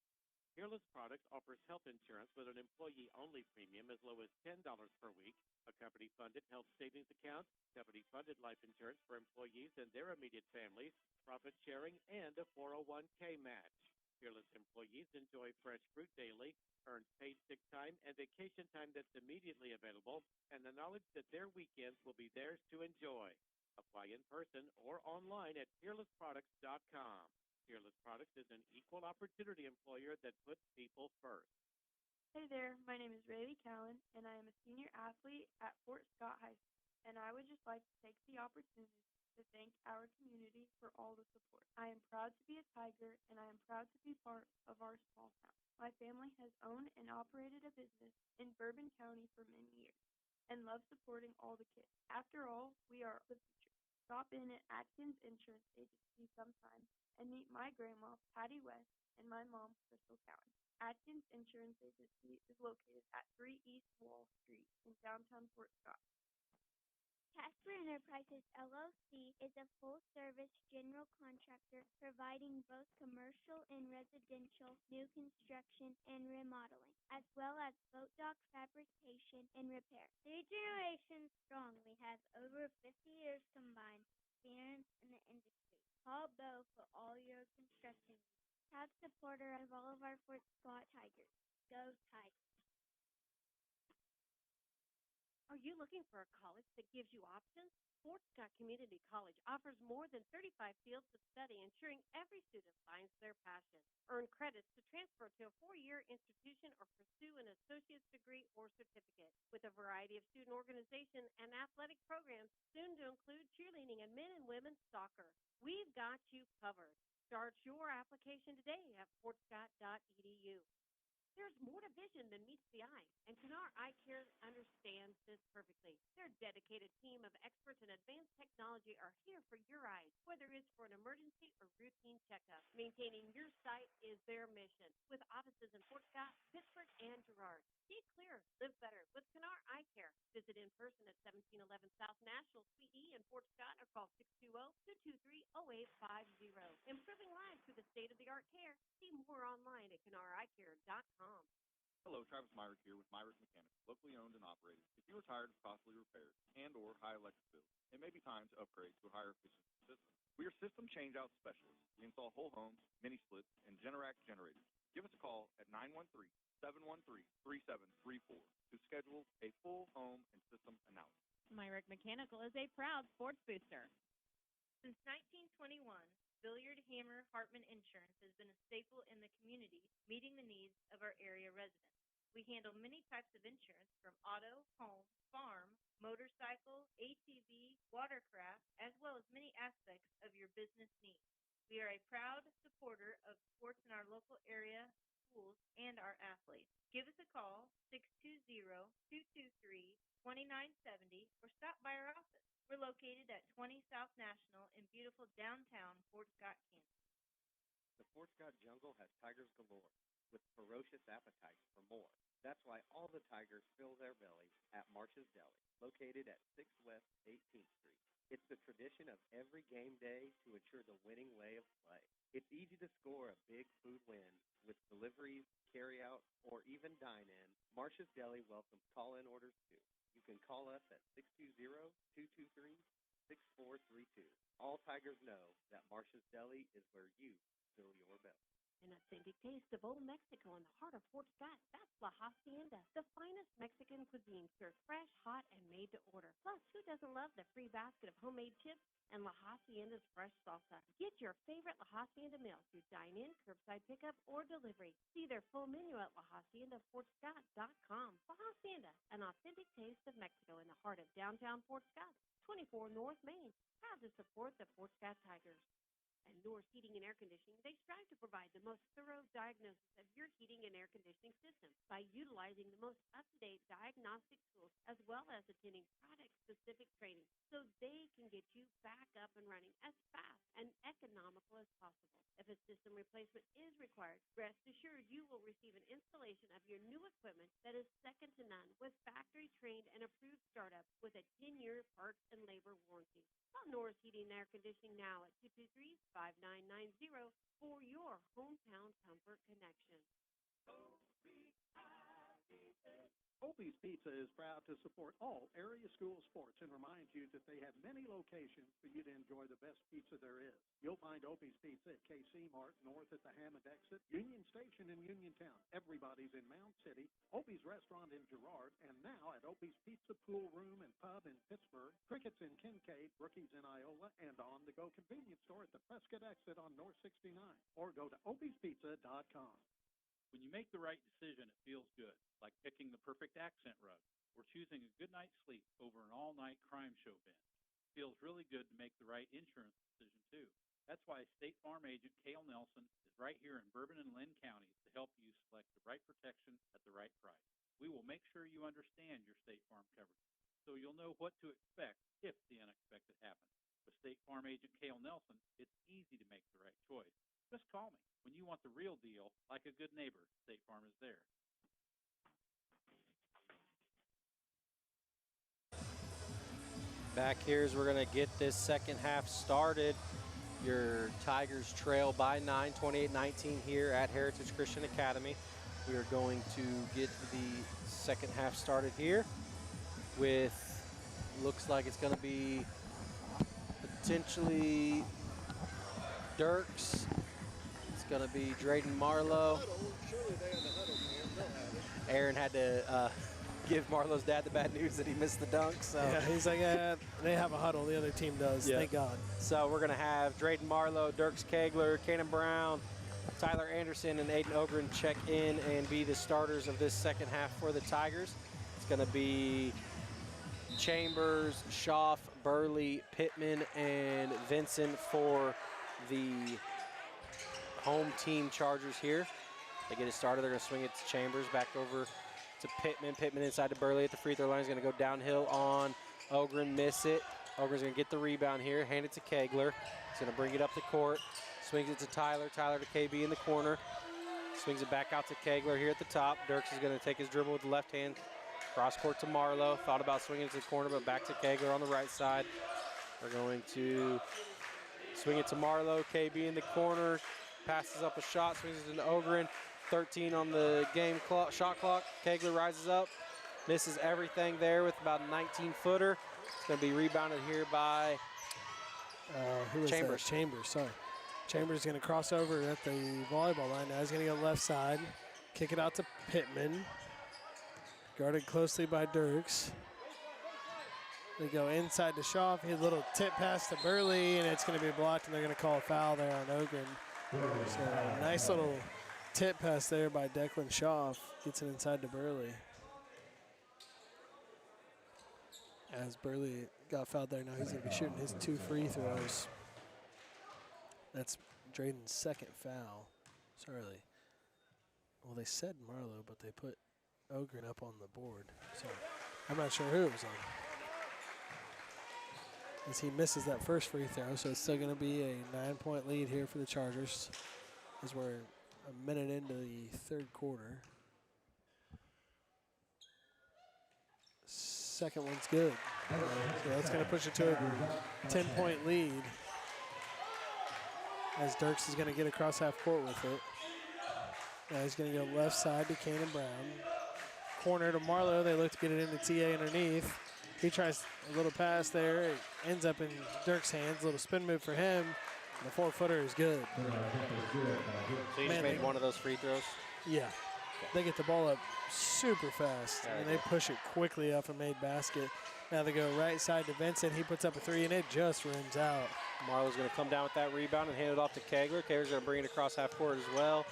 Peerless Products offers health insurance with an employee-only premium as low as $10 per week, a company-funded health savings account, company-funded life insurance for employees and their immediate families, profit sharing, and a 401k match. Peerless employees enjoy fresh fruit daily, earn paid sick time and vacation time that's immediately available, and the knowledge that their weekends will be theirs to enjoy. Apply in person or online at peerlessproducts.com. Peerless Products is an equal opportunity employer that puts people first. Hey there, my name is Rayleigh Cowan, and I am a senior athlete at Fort Scott High School, and I would just like to take the opportunity to thank our community for all the support. I am proud to be a Tiger, and I am proud to be part of our small town. My family has owned and operated a business in Bourbon County for many years, and love supporting all the kids. After all, we are the future. Stop in at Atkins Insurance Agency sometime and meet my grandma, Patty West, and my mom, Crystal Cowan. Atkins Insurance Agency is located at 3 East Wall Street in downtown Fort Scott. Casper Enterprises LLC is a full-service general contractor providing both commercial and residential new construction and remodeling, as well as boat dock fabrication and repair. 3 generations strong, we have over 50 years combined experience in the industry. Call Bo for all your construction needs. Proud supporter of all of our Fort Scott Tigers. Go Tigers. Are you looking for a college that gives you options? Fort Scott Community College offers more than 35 fields of study, ensuring every student finds their passion. Earn credits to transfer to a 4-year institution or pursue an associate's degree or certificate. With a variety of student organization and athletic programs, soon to include cheerleading and men and women's soccer. We've got you covered. Start your application today at fortscott.edu. There's more to vision than meets the eye, and Canar Eye Care understands this perfectly. Their dedicated team of experts in advanced technology are here for your eyes, whether it's for an emergency or routine checkup. Maintaining your sight is their mission, with offices in Fort Scott, Pittsburgh, and Girard. See clear, live better with Canar Eye Care. Visit in person at 1711 South National Suite E in Fort Scott or call 620-223-0850. Improving lives through the state-of-the-art care. See more online at CanarEyeCare.com. Hello, Travis Myrick here with Myrick Mechanics, locally owned and operated. If you are tired of costly repairs and or high electric bills, it may be time to upgrade to a higher efficiency system. We are system change-out specialists. We install whole homes, mini splits, and Generac generators. Give us a call at 913-713-3734 to schedule a full home and system analysis. Myrick Mechanical is a proud sports booster. Since 1921, Billiard Hammer Hartman Insurance has been a staple in the community, meeting the needs of our area residents. We handle many types of insurance from auto, home, farm, motorcycle, ATV, watercraft, as well as many aspects of your business needs. We are a proud supporter of sports in our local area, schools, and our athletes. Give us a call, 620-223-2970, or stop by our office. We're located at 20 South National in beautiful downtown Fort Scott, Kansas. The Fort Scott jungle has tigers galore, with ferocious appetites for more. That's why all the tigers fill their bellies at March's Deli, located at 6 West 18th Street. It's the tradition of every game day to ensure the winning way of play. It's easy to score a big food win with deliveries, carry-out, or even dine-in. March's Deli welcomes call-in orders too. You can call us at 620-223-6432. All tigers know that March's Deli is where you fill your belly. An authentic taste of old Mexico in the heart of Fort Scott. That's La Hacienda, the finest Mexican cuisine served fresh, hot, and made to order. Plus, who doesn't love the free basket of homemade chips and La Hacienda's fresh salsa? Get your favorite La Hacienda meal through dine-in, curbside pickup, or delivery. See their full menu at LaHaciendaFortScott.com. La Hacienda, an authentic taste of Mexico in the heart of downtown Fort Scott, 24 North Main. Proud to support the Fort Scott Tigers. And Norris Heating and Air Conditioning, they strive to provide the most thorough diagnosis of your heating and air conditioning system by utilizing the most up-to-date diagnostic tools as well as attending product-specific training so they can get you back up and running as fast and economical as possible. If a system replacement is required, rest assured you will receive an installation of your new equipment that is second to none with factory-trained and approved startup with a 10-year parts and labor warranty. Call Norris Heating and Air Conditioning now at 223-5990 for your hometown comfort connection. Opie's Pizza is proud to support all area school sports and reminds you that they have many locations for you to enjoy the best pizza there is. You'll find Opie's Pizza at KC Mart, north at the Hammond exit, Union Station in Uniontown. Everybody's in Mound City, Opie's Restaurant in Girard, and now at Opie's Pizza Pool Room and Pub in Pittsburgh, Crickets in Kincaid, Brookies in Iola, and on-the-go convenience store at the Prescott exit on North 69. Or go to opiespizza.com. When you make the right decision, it feels good, like picking the perfect accent rug or choosing a good night's sleep over an all-night crime show binge. It feels really good to make the right insurance decision, too. That's why State Farm agent Cale Nelson is right here in Bourbon and Lynn counties to help you select the right protection at the right price. We will make sure you understand your State Farm coverage so you'll know what to expect if the unexpected happens. With State Farm agent Cale Nelson, it's easy to make the right choice. Just call me. When you want the real deal, like a good neighbor, State Farm is there. Back here as we're going to get this second half started. Your Tigers trail by 9, 28-19 here at Heritage Christian Academy. We are going to get the second half started here with, looks like it's going to be potentially Dirks. It's going to be Drayden Marlowe. Aaron had to give Marlowe's dad the bad news that he missed the dunk. So yeah, he's like, they have a huddle. The other team does. Yeah. Thank God. So we're going to have Drayden Marlowe, Dirks Kegler, Cannon Brown, Tyler Anderson, and Aiden Ogren check in and be the starters of this second half for the Tigers. It's going to be Chambers, Schaff, Burley, Pittman, and Vincent for the home team Chargers here. They get it started. They're going to swing it to Chambers, back over to Pittman. Pittman inside to Burley at the free throw line. He's going to go downhill on Ogren, miss it. Ogren's going to get the rebound here, hand it to Kegler. He's going to bring it up the court, swings it to Tyler. Tyler to KB in the corner. Swings it back out to Kegler here at the top. Dirks is going to take his dribble with the left hand. Cross court to Marlowe. Thought about swinging it to the corner, but back to Kegler on the right side. We're going to swing it to Marlowe. KB in the corner. Passes up a shot, swings it into Ogren. 13 on the game clock, shot clock. Kegler rises up, misses everything there with about a 19-footer. It's going to be rebounded here by Chambers. Chambers, sorry. Chambers is going to cross over at the volleyball line. Now he's going to go left side, kick it out to Pittman. Guarded closely by Dirks. They go inside to Schaff. He had a little tip pass to Burley, and it's going to be blocked, and they're going to call a foul there on Ogren. So nice little tip pass there by Declan Schaff. Gets it inside to Burley. As Burley got fouled there, now he's going to be shooting his 2 free throws. That's Drayden's second foul. Sorry. Well, they said Marlowe, but they put Ogren up on the board. So I'm not sure who it was on. As he misses that first free throw, so it's still going to be a 9-point lead here for the Chargers as we're a minute into the third quarter. Second one's good. So that's going to push it to a 10-point lead as Dirks is going to get across half court with it. Now he's going to go left side to Kanan Brown. Corner to Marlowe. They look to get it into TA underneath. He tries a little pass there. It ends up in Dirk's hands. A little spin move for him. And the 4-footer is good. So you just made one of those free throws? Yeah. They get the ball up super fast, and they push it quickly off a made basket. Now they go right side to Vincent. He puts up a three, and it just rims out. Marlowe's going to come down with that rebound and hand it off to Kegler. Kegler's going to bring it across half court as well.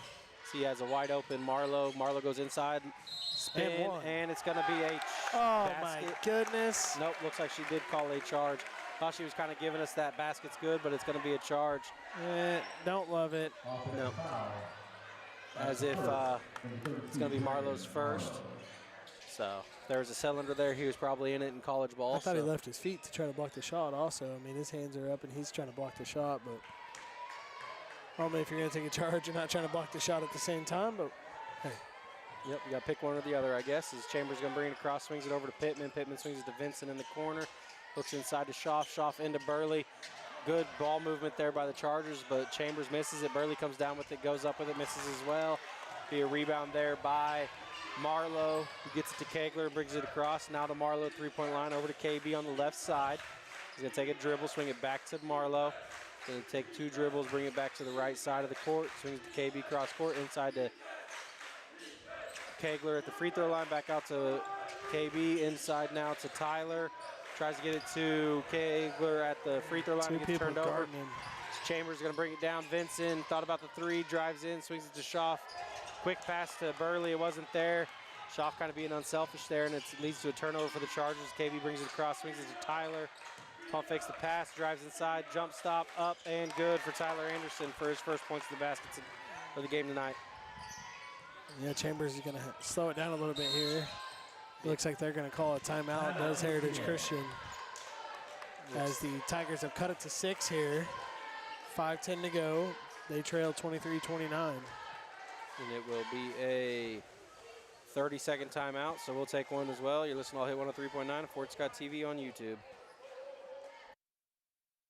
So he has a wide open Marlowe. Marlowe goes inside, spin, and it's going to be a basket. My goodness. Nope, looks like she did call a charge. Thought she was kind of giving us that basket's good, but it's going to be a charge. Don't love it. No. As if it's going to be Marlowe's first. So there was a cylinder there. He was probably in it in college ball. I thought he left his feet to try to block the shot also. I mean, his hands are up, and he's trying to block the shot. But normally if you're going to take a charge, you're not trying to block the shot at the same time. But, hey. Yep, you got to pick one or the other, I guess. As Chambers going to bring it across, swings it over to Pittman. Pittman swings it to Vincent in the corner. Looks inside to Schaff. Schaff into Burley. Good ball movement there by the Chargers, but Chambers misses it. Burley comes down with it, goes up with it, misses as well. Be a rebound there by Marlowe, who gets it to Kegler, brings it across. Now to Marlowe, three-point line, over to KB on the left side. He's going to take a dribble, swing it back to Marlowe. Going to take two dribbles, bring it back to the right side of the court. Swings to KB cross court, inside to Kegler at the free throw line, back out to KB, inside now to Tyler. Tries to get it to Kegler at the free throw line and gets turned over. Chambers is going to bring it down. Vincent thought about the three, drives in, swings it to Schaff. Quick pass to Burley, it wasn't there. Schaff kind of being unselfish there, and it leads to a turnover for the Chargers. KB brings it across, swings it to Tyler. Pump fakes the pass, drives inside, jump stop, up and good for Tyler Anderson for his first points in the basket for the game tonight. Yeah, Chambers is going to slow it down a little bit here. Looks like they're going to call a timeout. Does Heritage Christian. As the Tigers have cut it to 6 here. 5:10 to go. They trail 23-29. And it will be a 30-second timeout, so we'll take one as well. You're listening to All Hit 103.9 of Fort Scott TV on YouTube.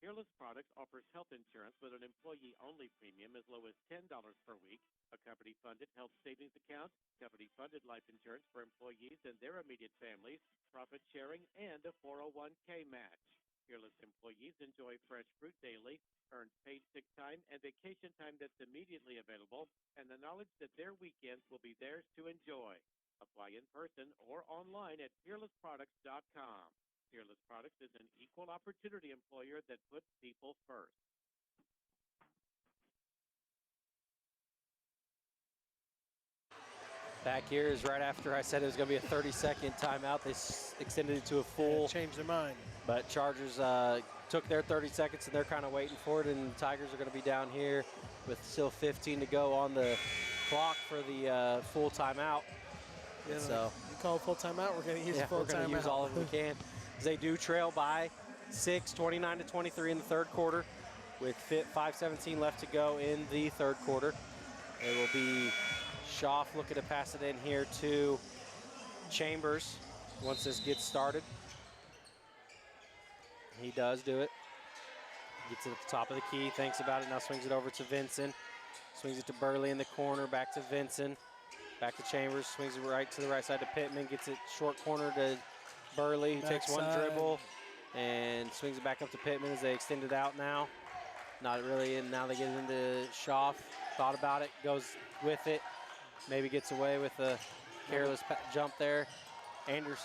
Peerless Products offers health insurance with an employee-only premium as low as $10 per week, a company-funded health savings account, company-funded life insurance for employees and their immediate families, profit sharing, and a 401k match. Peerless employees enjoy fresh fruit daily, earn paid sick time and vacation time that's immediately available, and the knowledge that their weekends will be theirs to enjoy. Apply in person or online at peerlessproducts.com. Peerless Products is an equal opportunity employer that puts people first. Back here is right after I said it was going to be a 30-second timeout. They extended it to a full. Yeah, changed their mind. But Chargers took their 30 seconds, and they're kind of waiting for it. And Tigers are going to be down here with still 15 to go on the clock for the full timeout. Yeah, so you call a full timeout, we're going to use a full timeout. We're going to use all of them we can. They do trail by 6, 29-23 in the third quarter with 5:17 left to go in the third quarter. It will be Schaff looking to pass it in here to Chambers once this gets started. He does do it. Gets it at the top of the key, thinks about it, now swings it over to Vincent. Swings it to Burley in the corner, back to Vincent. Back to Chambers, swings it right to the right side to Pittman, gets it short corner to Burley, who takes one dribble and swings it back up to Pittman as they extend it out now. Not really, and now they get into Schaff. Thought about it, goes with it. Maybe gets away with a careless jump there. Chambers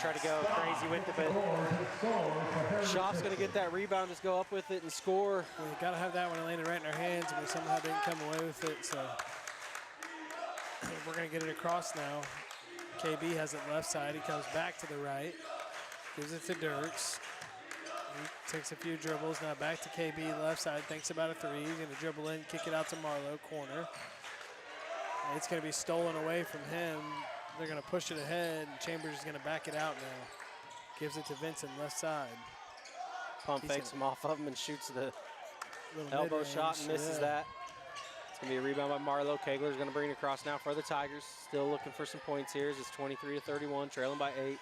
tried to go crazy with it, but Schaff's going to get that rebound, just go up with it and score. We got to have that one landed right in our hands, and we somehow didn't come away with it, so we're going to get it across now. KB has it left side. He comes back to the right. Gives it to Dirks. He takes a few dribbles. Now back to KB, left side, thinks about a three. He's going to dribble in, kick it out to Marlowe, corner. And it's going to be stolen away from him. They're going to push it ahead, and Chambers is going to back it out now. Gives it to Vincent, left side. Pump fakes him off of him and shoots the elbow shot and misses that. It's going to be a rebound by Marlowe. Kegler's going to bring it across now for the Tigers. Still looking for some points here. It's 23-31, trailing by 8.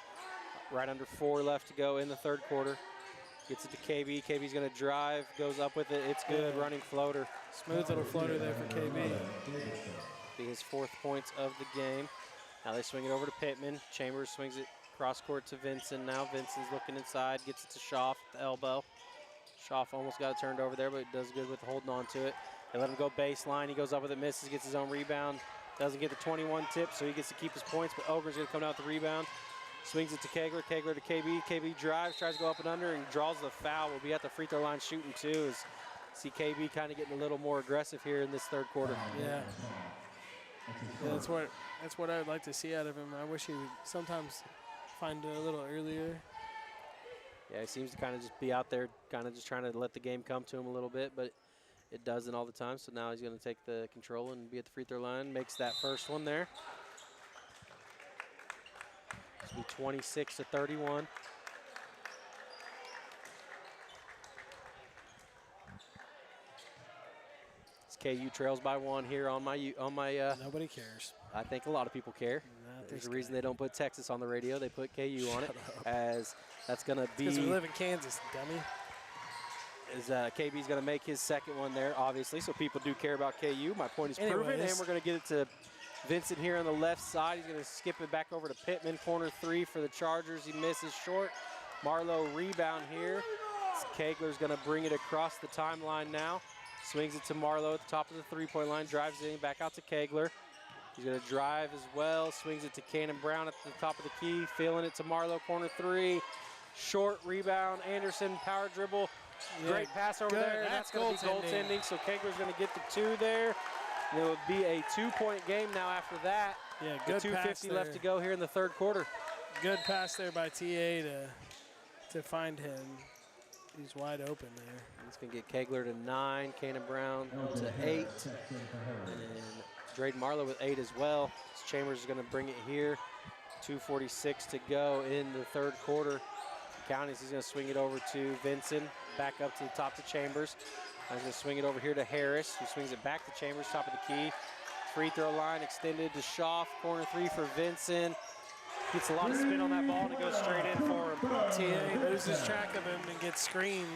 Right under 4 left to go in the third quarter. Gets it to KB. KB's going to drive, goes up with it. It's good, running floater. Smooth little floater there for KB. Be his 4th points of the game. Now they swing it over to Pittman. Chambers swings it cross court to Vincent. Now Vincent's looking inside, gets it to Schaff at the elbow. Schaff almost got it turned over there, but it does good with holding on to it. They let him go baseline. He goes up with it, misses, gets his own rebound. Doesn't get the 21 tip, so he gets to keep his points, but Ogren's going to come down with the rebound. Swings it to Kegler. Kegler to KB. KB drives, tries to go up and under, and draws the foul. Will be at the free throw line shooting too. As see KB kind of getting a little more aggressive here in this third quarter. Yeah, that's what I would like to see out of him. I wish he would sometimes find it a little earlier. Yeah, he seems to kind of just be out there, kind of just trying to let the game come to him a little bit, but it doesn't all the time. So now he's going to take the control and be at the free throw line. Makes that first one there. It's be 26-31. KU trails by 1 here on my nobody cares. I think a lot of people care. There's a reason they don't put Texas on the radio. They put KU on it, as that's going to be. Because we live in Kansas, dummy. As KB's going to make his second one there, obviously, so people do care about KU. My point is proven, and we're going to get it to Vincent here on the left side. He's going to skip it back over to Pittman. Corner 3 for the Chargers. He misses short. Marlowe rebound here. Kegler's going to bring it across the timeline now. Swings it to Marlowe at the top of the three-point line. Drives in, back out to Kegler. He's going to drive as well. Swings it to Cannon Brown at the top of the key. Feeling it to Marlowe, corner 3. Short rebound. Anderson, power dribble. Yeah, great pass over there. That's going to be goaltending. So Kegler's going to get the 2 there. And it will be a 2-point game now after that. Yeah, good pass 2:50 left to go here in the third quarter. Good pass there by TA to find him. He's wide open there. It's going to get Kegler to 9, Cannon Brown to 8, and Drayden Marlowe with 8 as well. Chambers is going to bring it here. 2:46 to go in the third quarter. Counties, he's going to swing it over to Vincent, back up to the top to Chambers. He's going to swing it over here to Harris, who swings it back to Chambers, top of the key. Free throw line extended to Schaff, corner 3 for Vincent. Gets a lot of spin on that ball, and it goes straight in for him. TA loses track of him and gets screened,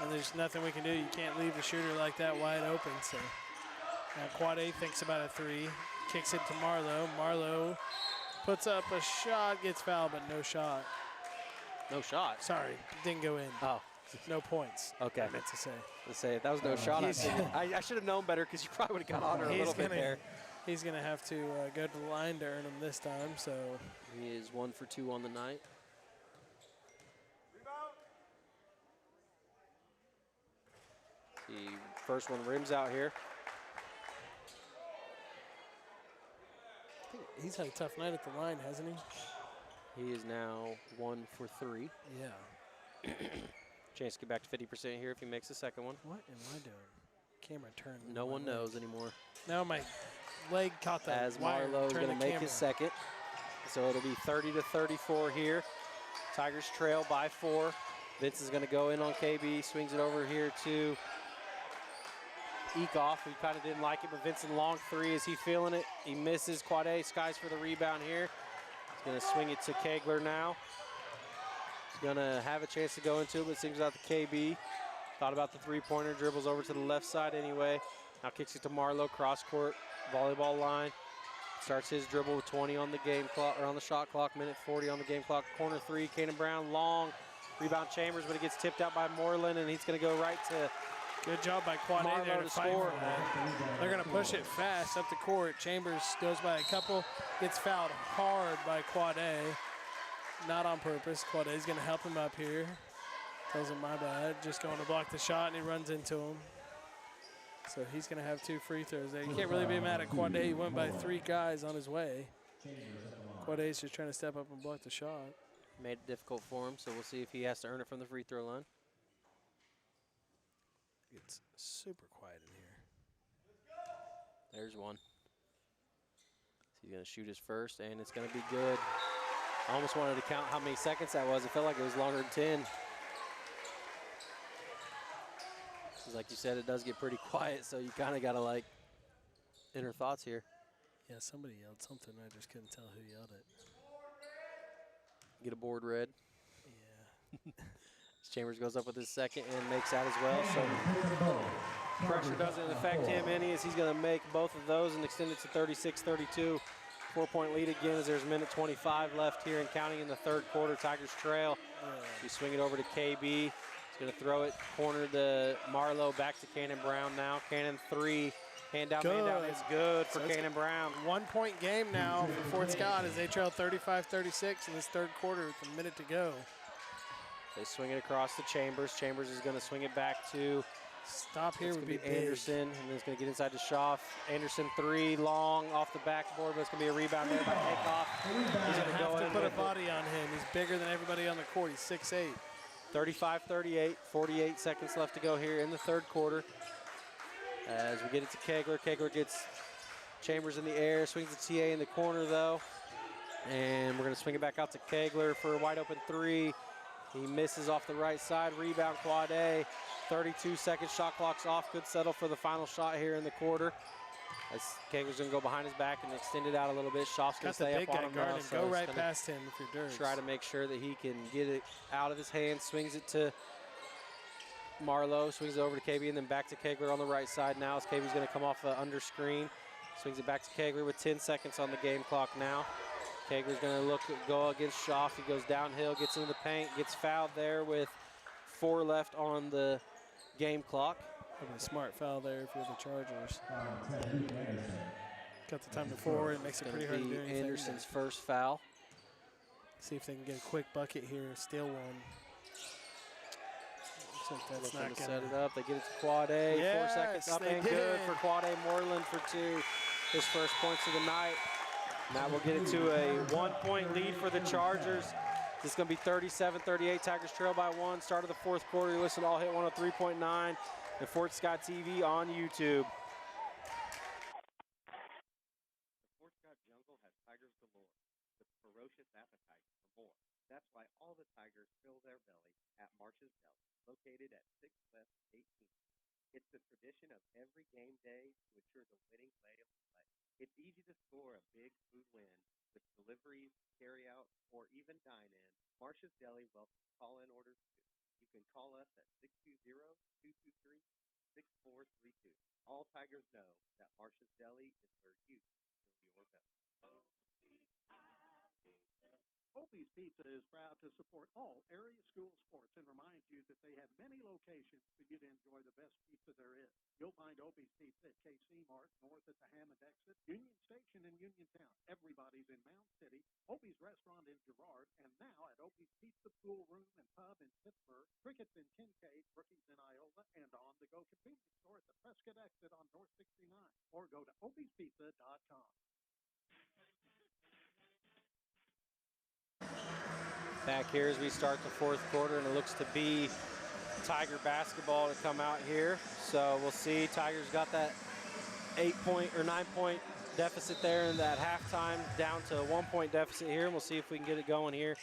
and there's nothing we can do. You can't leave a shooter like that wide open. So now Quad A thinks about a 3, kicks it to Marlowe. Marlowe puts up a shot, gets fouled, but no shot. No shot? Sorry, didn't go in. Oh. No points. Okay. I meant to say. Let's say if that was no shot, I should have known better, because you probably would have got on her a little bit there. He's going to have to go to the line to earn him this time. So he is 1 for 2 on the night. The first one rims out here. I think he's had a tough night at the line, hasn't he? He is now 1 for 3. Yeah. Chance to get back to 50% here if he makes the second one. What am I doing? Camera turned. No one knows anymore. No, my leg caught that. As Marlowe's going to make his second. So it'll be 30-34 here. Tigers trail by 4. Vince is going to go in on KB, swings it over here to Eekhoff, who kind of didn't like it, but Vincent long 3. Is he feeling it? He misses. Quad A skies for the rebound here. He's going to swing it to Kegler now. He's going to have a chance to go into it, but sings out to KB. Thought about the three-pointer, dribbles over to the left side anyway. Now kicks it to Marlowe, cross court, volleyball line. Starts his dribble with 20 on the game clock, or on the shot clock, minute 40 on the game clock. Corner 3, Cannon Brown, long. Rebound Chambers, but it gets tipped out by Moreland, and he's going to go right to good job by Quad A there to score. They're going to push it fast up the court. Chambers goes by a couple, gets fouled hard by Quad A. Not on purpose. Quad A is going to help him up here. Tells him, my bad. Just going to block the shot, and he runs into him. So he's going to have 2 free throws there. You can't really be mad at Quad A. He went by 3 guys on his way. Quad A is just trying to step up and block the shot. Made it difficult for him, so we'll see if he has to earn it from the free throw line. It's super quiet in here. There's one. He's going to shoot his first, and it's going to be good. I almost wanted to count how many seconds that was. It felt like it was longer than 10. Like you said, it does get pretty quiet, so you kind of got to, like, inner thoughts here. Yeah, somebody yelled something. I just couldn't tell who yelled it. Get a board red. Yeah. Chambers goes up with his second and makes that as well. So pressure doesn't affect him any as he's going to make both of those and extend it to 36-32. 4-point lead again as there's a minute 25 left here and counting in the third quarter. Tigers trail. You swing it over to KB. He's going to throw it corner to Marlowe, back to Cannon Brown now. Cannon 3. Hand down, man down is good for Cannon Brown. 1-point game now for Fort Scott as they trail 35-36 in this third quarter with a minute to go. They swing it across to Chambers. Chambers is going to swing it back to would be Anderson, and then it's going to get inside to Schaff. Anderson 3, long off the backboard, but it's going to be a rebound there by Takeoff. He's going to have to put a body on him. He's bigger than everybody on the court. He's 6'8". 35-38, 48 seconds left to go here in the third quarter. As we get it to Kegler. Kegler gets Chambers in the air, swings the TA in the corner though. And we're going to swing it back out to Kegler for a wide open 3. He misses off the right side. Rebound Quad A. 32 seconds, shot clock's off. Good settle for the final shot here in the quarter. As Kegler's going to go behind his back and extend it out a little bit. Schaff's going to stay up on him now. So go right past him if you're Dirks. Try to make sure that he can get it out of his hands. Swings it to Marlowe, swings it over to KB, and then back to Kegler on the right side now as KB's going to come off the under screen. Swings it back to Kegler with 10 seconds on the game clock now. Kegler's going to go against Schaff. He goes downhill, gets into the paint, gets fouled there with 4 left on the game clock. Probably a smart foul there if you're the Chargers. Got the time to forward. It makes it pretty hard to do anything. Anderson's first foul. See if they can get a quick bucket here, steal one. Looks like that's not going to set it up. They get it to Quad A. Yes, 4 seconds up and good for Quad A. Moreland for 2. His first points of the night. Now we'll get it to a 1-point lead for the Chargers. This is going to be 37-38. Tigers trail by 1. Start of the fourth quarter. You listen to All Hit 103.9 and Fort Scott TV on YouTube. The Fort Scott jungle has tigers galore with ferocious appetite for more. That's why all the tigers fill their belly at Marsh's Deli, located at 6 West 18th. It's the tradition of every game day to ensure the winning way of play. It's easy to score a big food win with deliveries, carry-out, or even dine-in. Marsh's Deli welcomes call-in orders too. You can call us at 620-223-6432. All Tigers know that Marsh's Deli is where you fill your belly. Opie's Pizza is proud to support all area school sports and reminds you that they have many locations for you to enjoy the best pizza there is. You'll find Opie's Pizza at KC Mart, north at the Hammond exit, Union Station in Uniontown. Everybody's in Mound City, Opie's Restaurant in Girard, and now at Opie's Pizza Pool Room and Pub in Pittsburgh, Crickets in Kincaid, Brookings in Iola, and on-the-go convenience store at the Prescott exit on North 69. Or go to opiespizza.com. Back here as we start the fourth quarter, and it looks to be Tiger basketball to come out here. So we'll see. Tigers got that 8-point or 9-point deficit there in that halftime, down to a 1-point deficit here. And we'll see if we can get it going here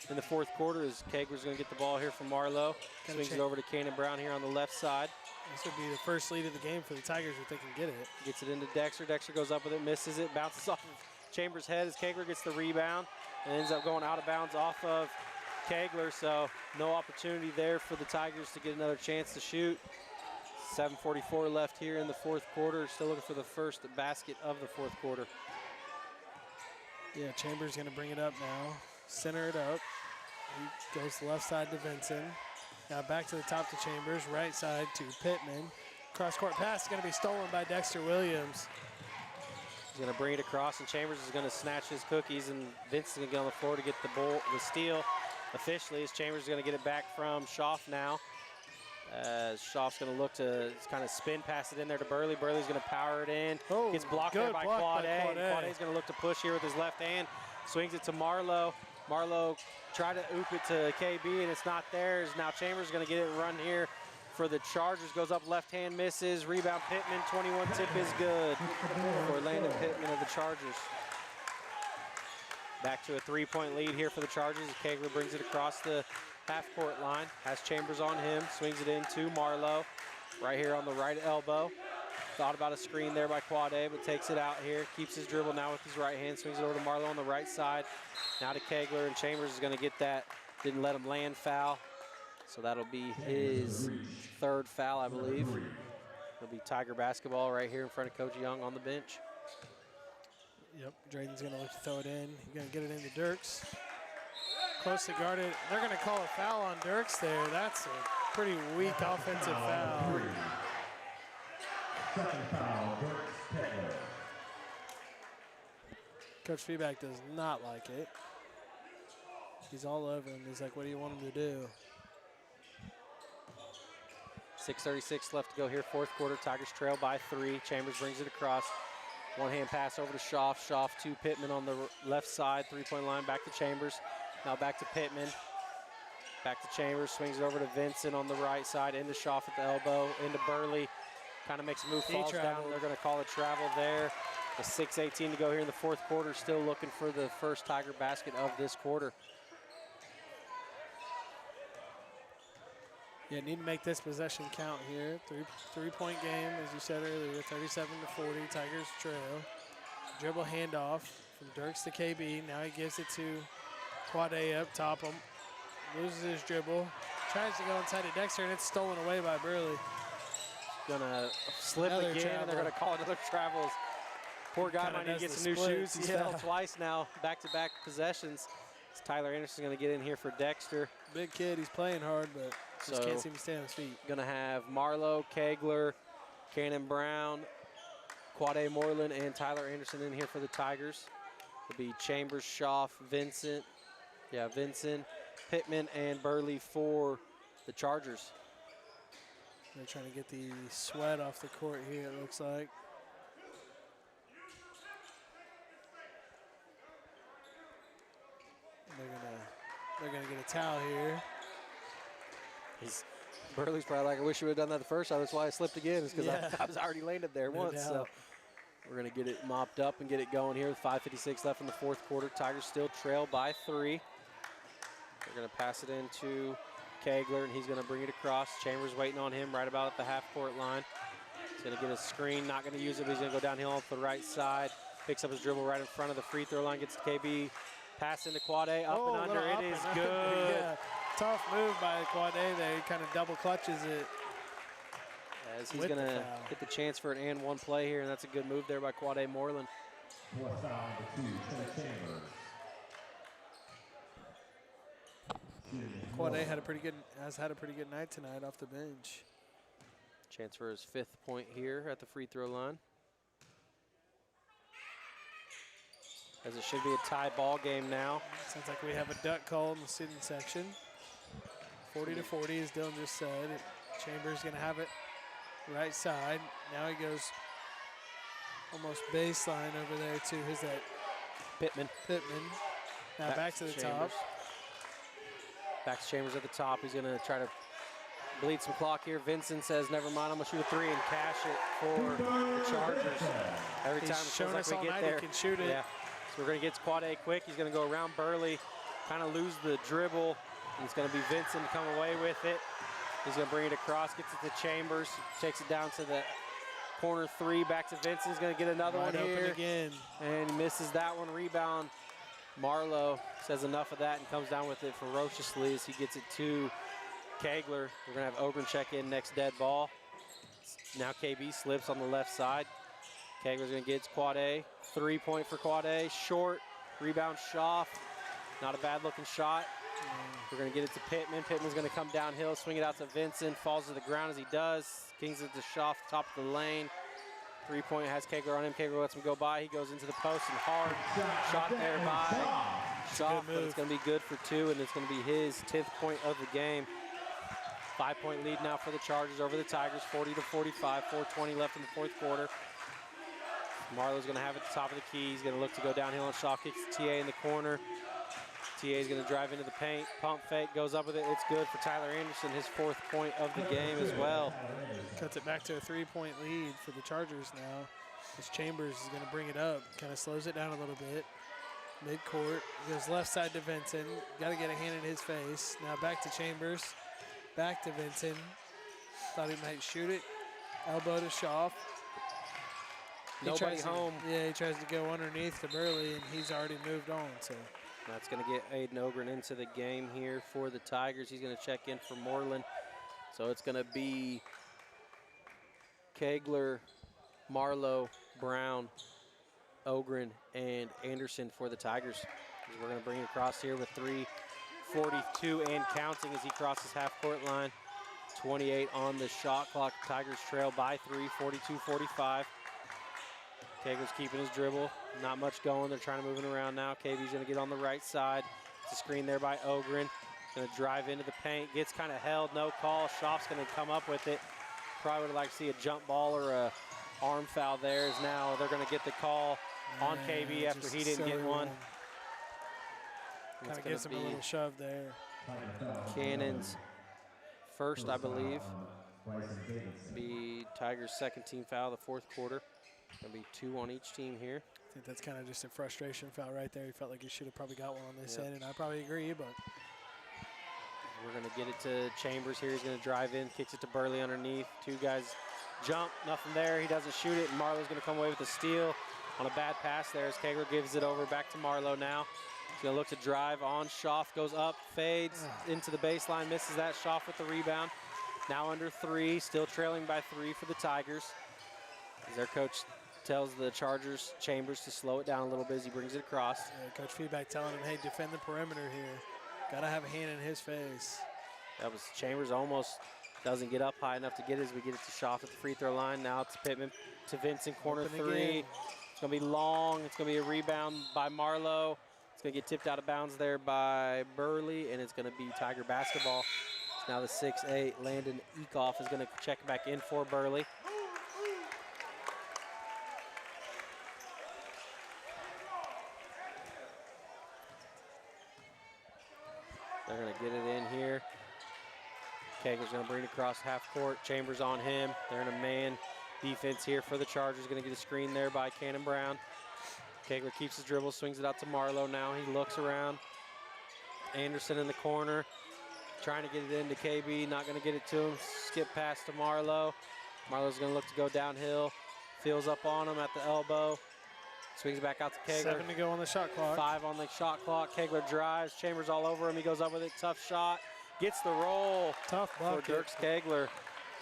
in the fourth quarter as Kegler's going to get the ball here from Marlowe. Swings it over to Cannon Brown here on the left side. This would be the first lead of the game for the Tigers if they can get it. Gets it into Dexter. Dexter goes up with it, misses it, bounces off of Chambers' head as Kegler gets the rebound. And ends up going out of bounds off of Kegler, so no opportunity there for the Tigers to get another chance to shoot. 7:44 left here in the fourth quarter. Still looking for the first basket of the fourth quarter. Yeah, Chambers going to bring it up now. Center it up. He goes to the left side to Vincent. Now back to the top to Chambers. Right side to Pittman. Cross-court pass is going to be stolen by Dexter Williams. He's going to bring it across, and Chambers is going to snatch his cookies, and Vince is going to get on the floor to get the steal officially, as Chambers is going to get it back from Schaff now. Schaff's going to look to kind of spin pass it in there to Burley. Burley's going to power it in. Oh, gets blocked there by Quad A. Quad A's going to look to push here with his left hand. Swings it to Marlowe. Marlowe tried to oop it to KB, and it's not there. Now Chambers is going to get it run here for the Chargers. Goes up left hand, misses. Rebound Pittman, 21 tip is good for Landon Pittman of the Chargers. Back to a 3-point lead here for the Chargers as Kegler brings it across the half-court line. Has Chambers on him, swings it into Marlowe. Right here on the right elbow. Thought about a screen there by Quade, but takes it out here. Keeps his dribble now with his right hand. Swings it over to Marlowe on the right side. Now to Kegler, and Chambers is going to get that. Didn't let him land foul. So that'll be his third foul, I believe. It'll be Tiger basketball right here in front of Coach Young on the bench. Yep, Drayden's going to look to throw it in. He's going to get it into Dirks. Closely guarded. They're going to call a foul on Dirks there. That's a pretty weak offensive foul. Second foul, Dirks Kegler. Coach Feeback does not like it. He's all over him. He's like, what do you want him to do? 6:36 left to go here, fourth quarter. Tigers trail by 3. Chambers brings it across. One-hand pass over to Schaaf. Schaaf to Pittman on the left side. 3-point line, back to Chambers. Now back to Pittman. Back to Chambers, swings it over to Vincent on the right side, into Schaaf at the elbow, into Burley. Kind of makes a move, falls down. They're going to call a travel there. The 6:18 to go here in the fourth quarter. Still looking for the first Tiger basket of this quarter. Yeah, need to make this possession count here. Three-point game, as you said earlier, 37-40, Tigers trail. Dribble handoff from Dirks to KB. Now he gives it to Quade up top. Loses his dribble. Tries to go inside to Dexter, and it's stolen away by Burley. Gonna slip Another again, travel. and they're gonna call another travels. Poor guy might need to get some new shoes. He's fell twice now, back-to-back possessions. Tyler Anderson's gonna get in here for Dexter. Big kid, he's playing hard, but just can't seem to stay on his feet. Gonna have Marlowe, Kegler, Cannon Brown, Quade Moreland, and Tyler Anderson in here for the Tigers. It'll be Chambers, Schaaf, Vincent, Pittman, and Burley for the Chargers. They're trying to get the sweat off the court here, it looks like. They're gonna get a towel here. Burley's probably like, I wish you would have done that the first time. That's why I slipped again. It's because I was already landed there once. So we're gonna get it mopped up and get it going here. 5:56 left in the fourth quarter. Tigers still trail by 3. They're gonna pass it into Kegler, and he's gonna bring it across. Chambers waiting on him right about at the half-court line. He's gonna get a screen, not gonna use it, but he's gonna go downhill off the right side. Picks up his dribble right in front of the free throw line, gets to KB. Pass into Quade, up and under, it is good. Yeah. Tough move by Quade there, he kind of double clutches it. As he's gonna get the chance for an and one play here, and that's a good move there by Quade Moreland. Fourth foul, the 2, Trey Chambers. Quade has had a pretty good night tonight off the bench. Chance for his 5th point here at the free throw line. As it should be a tie ball game now. Sounds like we have a duck call in the student section. 40-40, as Dylan just said. Chambers gonna have it right side. Now he goes almost baseline over there too. Who's that? Pittman. Now back to the top. Back to Chambers at the top. He's gonna try to bleed some clock here. Vincent says, never mind, I'm gonna shoot a 3 and cash it for the Chargers. Every time it feels like we get there, he can shoot it. Yeah. So we're gonna get to Quade quick. He's gonna go around Burley, kind of lose the dribble. And it's gonna be Vincent to come away with it. He's gonna bring it across, gets it to Chambers, takes it down to the corner 3, back to Vincent. He's gonna get another one here. Again. And he misses that one. Rebound. Marlowe says enough of that and comes down with it ferociously as he gets it to Kegler. We're gonna have Ogren check in next dead ball. Now KB slips on the left side. Kegler's gonna get Quade. 3-point for Quade, short. Rebound Schaaf. Not a bad looking shot. We're gonna get it to Pittman. Pittman's gonna come downhill, swing it out to Vincent, falls to the ground as he does. Kings it to Schaaf, top of the lane. 3-point has Kegler on him. Kegler lets him go by. He goes into the post and hard shot there by Schaaf, but it's gonna be good for 2, and it's gonna be his 10th point of the game. 5-point lead now for the Chargers over the Tigers, 40-45, 4:20 left in the fourth quarter. Marlowe's gonna have it at the top of the key. He's gonna look to go downhill, and Schaaf kicks the TA in the corner. TA is going to drive into the paint. Pump fake, goes up with it. It's good for Tyler Anderson, his 4th point of the game as well. Cuts it back to a 3-point lead for the Chargers now. As Chambers is going to bring it up, kind of slows it down a little bit. Mid-court, goes left side to Vincent. Got to get a hand in his face. Now back to Chambers, back to Vincent. Thought he might shoot it. Elbow to Schaaf. Nobody home. Yeah, he tries to go underneath to Burley, and he's already moved on. So that's going to get Aiden Ogren into the game here for the Tigers. He's going to check in for Moreland. So it's going to be Kegler, Marlowe, Brown, Ogren, and Anderson for the Tigers. We're going to bring it across here with 3:42 and counting as he crosses half-court line. 28 on the shot clock. Tigers trail by 3, 42-45. Kegler's keeping his dribble. Not much going. They're trying to move it around now. KB's going to get on the right side. It's a screen there by Ogren. Going to drive into the paint. Gets kind of held. No call. Schaaf's going to come up with it. Probably would have liked to see a jump ball or a arm foul there. As now they're going to get the call on KB after he didn't get one. Kind of gets him a little shove there. Cannon's first, I believe. Be Tigers' 2nd team foul of the 4th quarter. Going to be 2 on each team here. I think that's kind of just a frustration foul right there. He felt like he should have probably got one on this end, and I probably agree, but. We're going to get it to Chambers here. He's going to drive in, kicks it to Burley underneath. 2 guys jump, nothing there. He doesn't shoot it, and Marlowe's going to come away with a steal on a bad pass there as Kegler gives it over back to Marlowe now. He's going to look to drive on. Schaaf goes up, fades into the baseline, misses that. Schaaf with the rebound. Now under 3, still trailing by 3 for the Tigers. As their coach tells the Chargers, Chambers, to slow it down a little bit as he brings it across. Yeah, Coach Feedback telling him, hey, defend the perimeter here. Got to have a hand in his face. That was Chambers almost doesn't get up high enough to get it as we get it to Schaaf at the free throw line. Now it's Pittman to Vincent, corner Open 3. again. It's going to be long. It's going to be a rebound by Marlowe. It's going to get tipped out of bounds there by Burley, and it's going to be Tiger basketball. So now the 6'8", Landon Eekoff is going to check back in for Burley. They're going to get it in here. Kegler's going to bring it across half court. Chambers on him. They're in a man defense here for the Chargers. Going to get a screen there by Cannon Brown. Kegler keeps his dribble, swings it out to Marlowe now. He looks around. Anderson in the corner, trying to get it into KB. Not going to get it to him. Skip pass to Marlowe. Marlowe's going to look to go downhill. Feels up on him at the elbow. Swings it back out to Kegler. 7 to go on the shot clock. 5 on the shot clock. Kegler drives. Chambers all over him. He goes up with it. Tough shot. Gets the roll. Tough bucket for Dirks Kegler.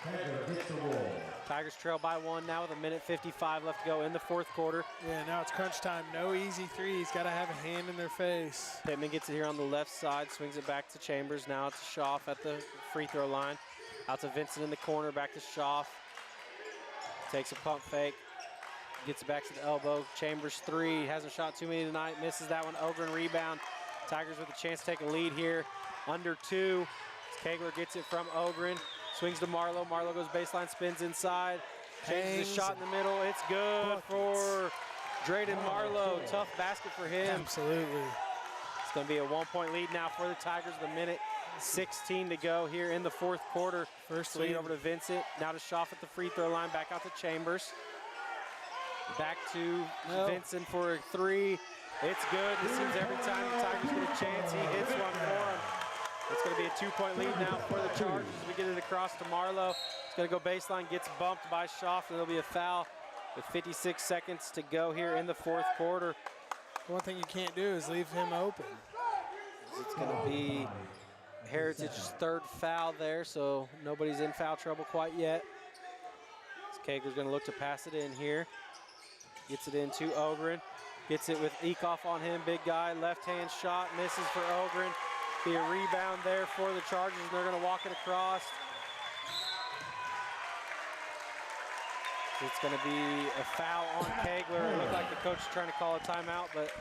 Kegler gets the roll. Tigers trail by 1 now with 1:55 left to go in the 4th quarter. Yeah, now it's crunch time. No easy threes. Got to have a hand in their face. Pittman gets it here on the left side. Swings it back to Chambers. Now it's Schaaf at the free throw line. Out to Vincent in the corner. Back to Schaaf. Takes a pump fake. Gets it back to the elbow. Chambers 3. Hasn't shot too many tonight. Misses that one. Ogren rebound. Tigers with a chance to take a lead here. Under 2. Kegler gets it from Ogren. Swings to Marlowe. Marlowe goes baseline, spins inside. Changes his shot in the middle. It's good for Drayden Marlowe. Tough basket for him. Absolutely. It's going to be a 1-point lead now for the Tigers with 1:16 to go here in the 4th quarter. First lead lead over to Vincent. Now to Schaaf at the free throw line. Back out to Chambers. Back to Vincent for a 3. It's good. This seems every time the Tigers get a chance, he hits one for him. It's going to be a 2-point lead now for the Chargers as we get it across to Marlowe. It's going to go baseline, gets bumped by Schaaf, and it'll be a foul with 56 seconds to go here in the 4th quarter. One thing you can't do is leave him open. It's going to be Heritage's 3rd foul there, so nobody's in foul trouble quite yet. Kegler's going to look to pass it in here. Gets it into Ogren. Gets it with Eekoff on him, big guy. Left-hand shot, misses for Ogren. Be a rebound there for the Chargers, and they're going to walk it across. It's going to be a foul on Kegler. It looked like the coach is trying to call a timeout, but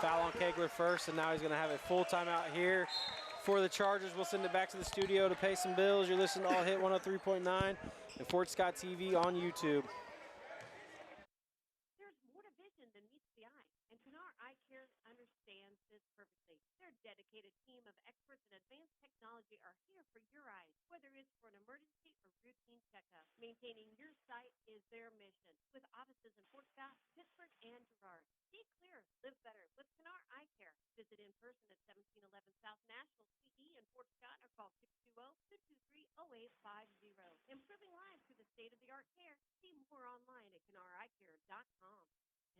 foul on Kegler first, and now he's going to have a full timeout here for the Chargers. We'll send it back to the studio to pay some bills. You're listening to All Hit 103.9 and Fort Scott TV on YouTube. There's more to vision than meets the eye, and Pinar Eye Care understands this perfectly. They're dedicated of experts in advanced technology are here for your eyes. Whether it's for an emergency or routine checkup, maintaining your sight is their mission. With offices in Fort Scott, Pittsburgh, and Girard. See clear, live better with Canar Eye Care. Visit in person at 1711 South National CE in Fort Scott or call 620-223-0850. Improving lives through the state-of-the-art care. See more online at CanarEyeCare.com.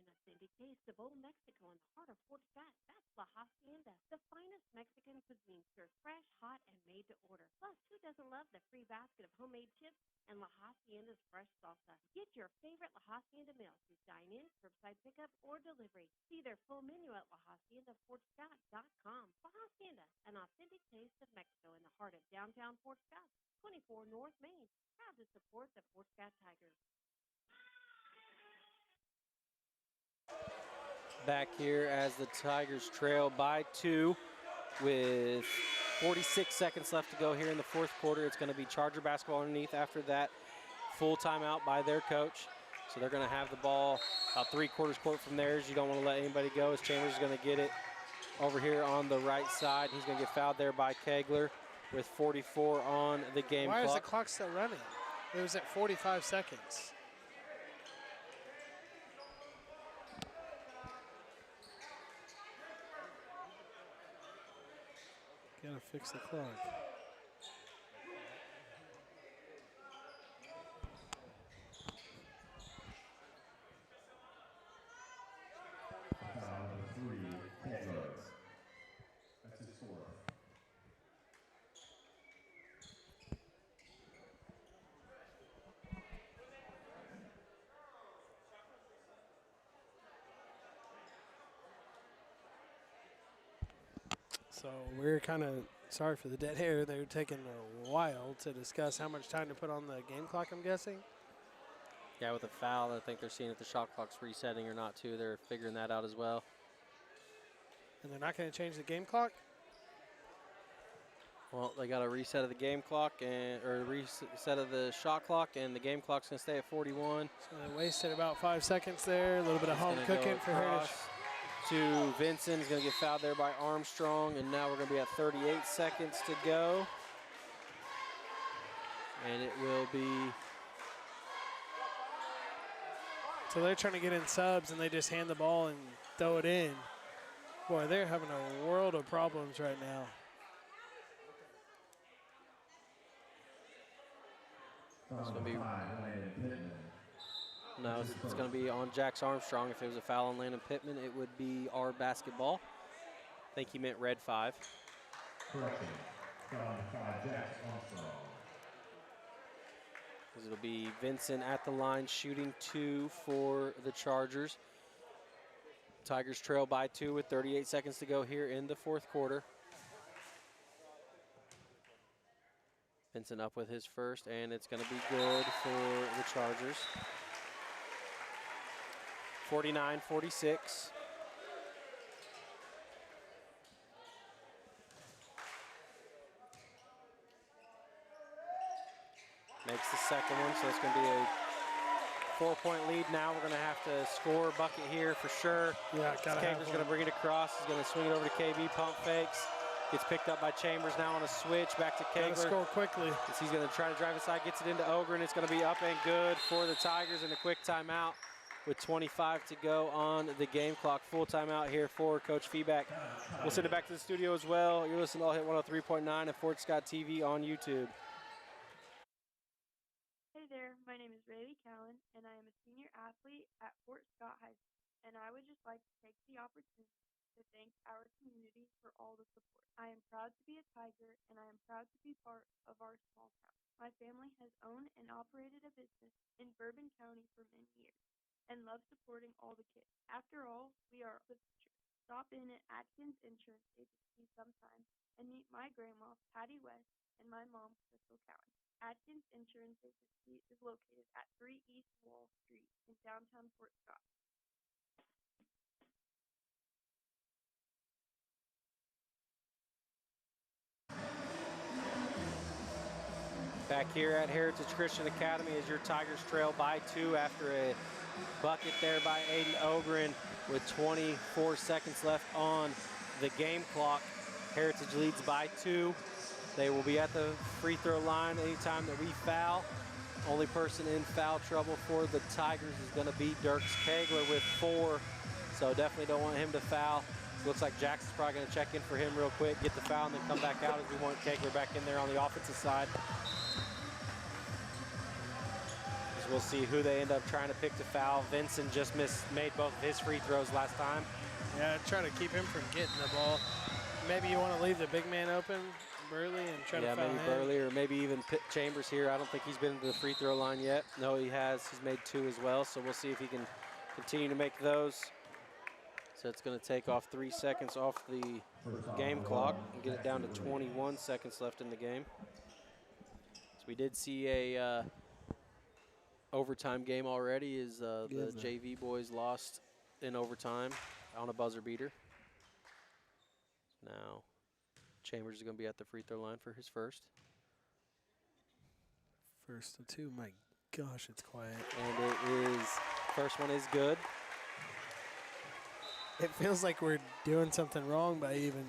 An authentic taste of old Mexico in the heart of Fort Scott. That's La Hacienda, the finest Mexican cuisine served fresh, hot, and made to order. Plus, who doesn't love the free basket of homemade chips and La Hacienda's fresh salsa? Get your favorite La Hacienda meal through dine-in, curbside pickup, or delivery. See their full menu at LaHaciendaFortScott.com. La Hacienda, an authentic taste of Mexico in the heart of downtown Fort Scott, 24 North Main. Proud to support the Fort Scott Tigers. Back here as the Tigers trail by 2 with 46 seconds left to go here in the fourth quarter. It's going to be Charger basketball underneath after that full timeout by their coach. So they're going to have the ball about 3/4 court from theirs. You don't want to let anybody go as Chambers is going to get it over here on the right side. He's going to get fouled there by Kegler with 44 on the game Why clock. is the clock still running? It was at 45 seconds. Gotta fix the clock. Foul number 3, Kegler. That's his fourth. So we're kind of sorry for the dead air. They're taking a while to discuss how much time to put on the game clock, I'm guessing. Yeah, with a foul, I think they're seeing if the shot clock's resetting or not, too. They're figuring that out as well. And they're not going to change the game clock? Well, they got a reset of the game clock or reset of the shot clock, and the game clock's going to stay at 41. So they wasted about 5 seconds there. A little bit of home cooking for Heritage. To Vincent. He's going to get fouled there by Armstrong, and now we're going to be at 38 seconds to go. And it will be... So they're trying to get in subs, and they just hand the ball and throw it in. Boy, they're having a world of problems right now. It's going to be... No, it's going to be on Jax Armstrong. If it was a foul on Landon Pittman, it would be our basketball. I think he meant red 5. Correction. Foul number 5, Jax Armstrong. Because it'll be Vincent at the line shooting 2 for the Chargers. Tigers trail by 2 with 38 seconds to go here in the fourth quarter. Vincent up with his first, and it's going to be good for the Chargers. 49-46. Makes the second one, so it's going to be a 4-point lead now. We're going to have to score a bucket here for sure. Yeah, Kegler's going to bring it across. He's going to swing it over to KB. Pump fakes. Gets picked up by Chambers now on a switch. Back to Kegler. Gotta score quickly. He's going to try to drive inside. Gets it into Ogren. It's going to be up and good for the Tigers in a quick timeout with 25 to go on the game clock. Full timeout here for Coach Feeback. We'll send it back to the studio as well. You're listening to All Hit 103.9 and Fort Scott TV on YouTube. Hey there, my name is Rayleigh Callan, and I am a senior athlete at Fort Scott High School, and I would just like to take the opportunity to thank our community for all the support. I am proud to be a Tiger, and I am proud to be part of our small town. My family has owned and operated a business in Bourbon County for many years and love supporting all the kids. After all, we are the future. Stop in at Atkins Insurance Agency sometime and meet my grandma, Patty West, and my mom, Crystal Cowan. Atkins Insurance Agency is located at 3 East Wall Street in downtown Fort Scott. Back here at Heritage Christian Academy as your Tigers trail by 2 after a bucket there by Aiden Ogren with 24 seconds left on the game clock. Heritage leads by 2. They will be at the free throw line anytime that we foul. Only person in foul trouble for the Tigers is going to be Dirks Kegler with 4. So definitely don't want him to foul. Looks like Jackson's probably going to check in for him real quick, get the foul, and then come back out as we want Kegler back in there on the offensive side. As we'll see who they end up trying to pick to foul. Vincent just made both of his free throws last time. Yeah, try to keep him from getting the ball. Maybe you want to leave the big man open, Burley, and try to foul him. Yeah, maybe Burley or maybe even Chambers here. I don't think he's been to the free throw line yet. No, he has. He's made 2 as well, so we'll see if he can continue to make those. So it's going to take off 3 seconds off the game clock and get it down to 21 seconds left in the game. So we did see a overtime game already as the JV boys lost in overtime on a buzzer beater. Now Chambers is going to be at the free throw line for his first. First of 2, my gosh, it's quiet. And it is, first one is good. It feels like we're doing something wrong by even,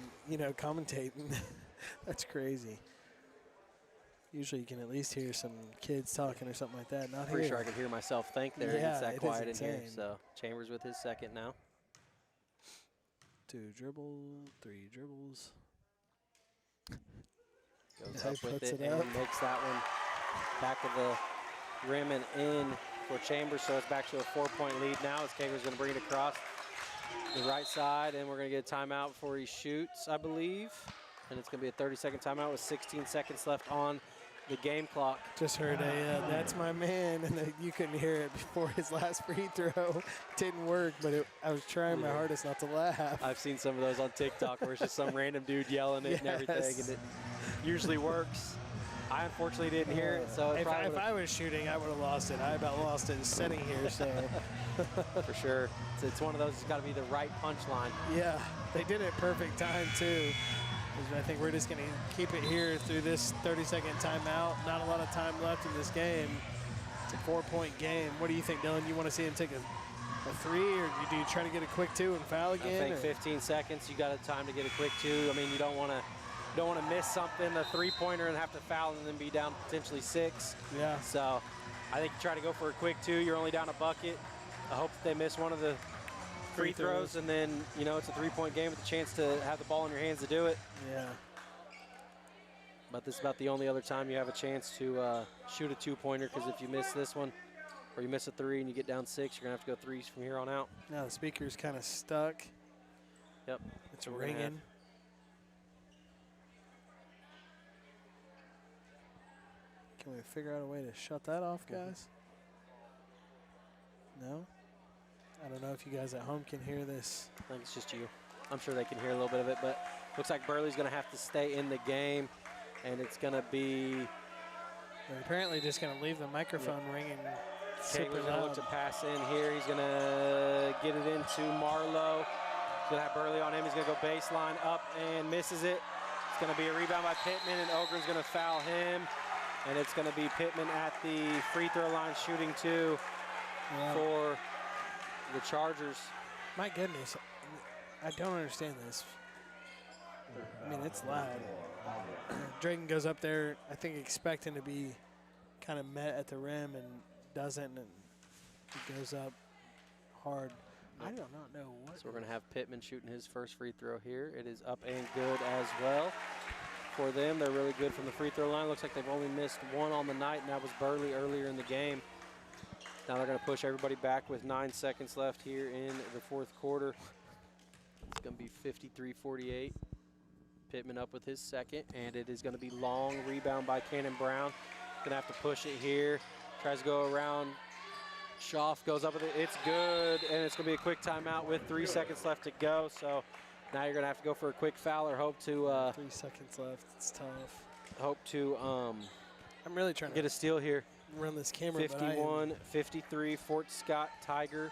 commentating. That's crazy. Usually you can at least hear some kids talking or something like that. Not Pretty here. sure I can hear myself think there. Yeah, it's that quiet in here. insane. So Chambers with his second now. 2 dribble, 3 dribbles. Goes up with it and makes that one back of the rim and in for Chambers. So it's back to a 4-point lead now as Kegler's going to bring it across the right side, and we're going to get a timeout before he shoots, I believe. And it's going to be a 30-second timeout with 16 seconds left on the game clock. Just heard that's my man, and you couldn't hear it before his last free throw. Didn't work, but I was trying my hardest not to laugh. I've seen some of those on TikTok where it's just some random dude yelling it and everything, and it usually works. I unfortunately didn't hear it, so if I was shooting, I would have lost it. I about lost it sitting here, so. For sure. It's one of those, it's got to be the right punchline. Yeah, they did it perfect time, too. I think we're just going to keep it here through this 30-second timeout. Not a lot of time left in this game. It's a 4-point game. What do you think, Dylan? You want to see him take a 3, or do you try to get a quick 2 and foul again? I think 15 seconds, you got time to get a quick 2. I mean, you don't want to miss something, a 3-pointer, and have to foul and then be down potentially 6. Yeah. So I think you try to go for a quick 2. You're only down a bucket. I hope that they miss one of the free throws, and then, it's a 3-point game with a chance to have the ball in your hands to do it. Yeah. But this is about the only other time you have a chance to shoot a 2-pointer, because if you miss this one or you miss a 3 and you get down 6, you're going to have to go 3s from here on out. Now the speaker's kind of stuck. Yep. It's ringing. Can we figure out a way to shut that off, guys? No? I don't know if you guys at home can hear this. I think it's just you. I'm sure they can hear a little bit of it, but looks like Burley's going to have to stay in the game, and it's going to be... They're apparently just going to leave the microphone ringing. Kegler's going to look to pass in here. He's going to get it into Marlowe. He's going to have Burley on him. He's going to go baseline up and misses it. It's going to be a rebound by Pittman, and Ogren's going to foul him. And it's going to be Pittman at the free throw line shooting 2 for the Chargers. My goodness, I don't understand this. I mean, it's loud. Drayton goes up there, I think, expecting to be kind of met at the rim and doesn't, and he goes up hard. I do not know what. So we're going to have Pittman shooting his first free throw here. It is up and good as well for them. They're really good from the free throw line. Looks like they've only missed 1 on the night, and that was Burley earlier in the game. Now they're going to push everybody back with 9 seconds left here in the 4th quarter. It's going to be 53-48. Pittman up with his second, and it is going to be long rebound by Cannon Brown. Going to have to push it here. Tries to go around. Schaff goes up with it. It's good, and it's going to be a quick timeout with 3 seconds left to go. So now you're going to have to go for a quick foul or hope to 3 seconds left. It's tough. Hope to I'm really trying get a steal here. Run this camera. 51-53. Fort Scott Tiger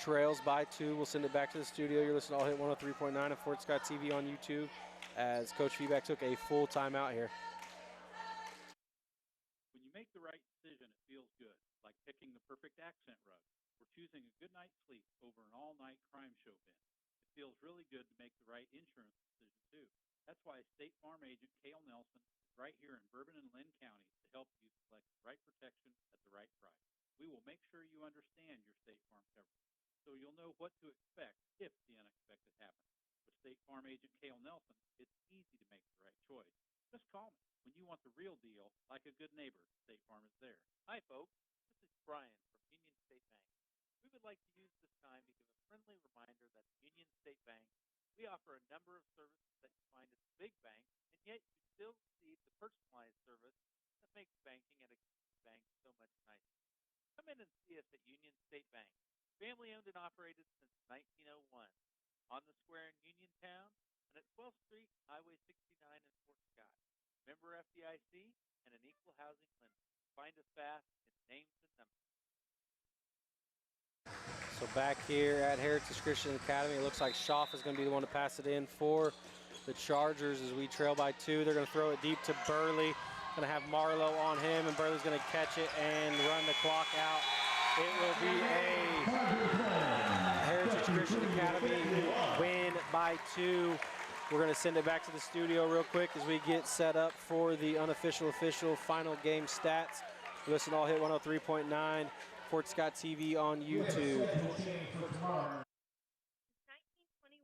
trails by 2. We'll send it back to the studio. You're listening to All Hit 103.9 of Fort Scott TV on YouTube as Coach Feedback took a full timeout here. When you make the right decision, it feels good, like picking the perfect accent rug or choosing a good night's sleep over an all-night crime show binge. It feels really good to make the right insurance decision, too. That's why State Farm agent Cale Nelson is right here in Bourbon and Lynn counties to help you select the right protection at the right price. We will make sure you understand your State Farm coverage, so you'll know what to expect if the unexpected happens. With State Farm agent Cale Nelson, it's easy to make the right choice. Just call me. When you want the real deal, like a good neighbor, State Farm is there. Hi, folks. This is Brian from Union State Bank. We would like to use this time to give a friendly reminder that at Union State Bank, we offer a number of services that you find at the big bank, and yet you still receive the personalized service that makes banking at a bank so much nicer. Come in and see us at Union State Bank, family owned and operated since 1901, on the square in Uniontown and at 12th Street, Highway 69 in Fort Scott. Member FDIC and an equal housing lender. Find us fast in names and numbers. So back here at Heritage Christian Academy, it looks like Schaff is going to be the one to pass it in for the Chargers as we trail by 2. They're going to throw it deep to Burley. Going to have Marlowe on him, and Burley's going to catch it and run the clock out. It will be a Heritage Christian Academy win by 2. We're going to send it back to the studio real quick as we get set up for the unofficial official final game stats. Listen, all hit 103.9, Fort Scott TV on YouTube. Since 1921,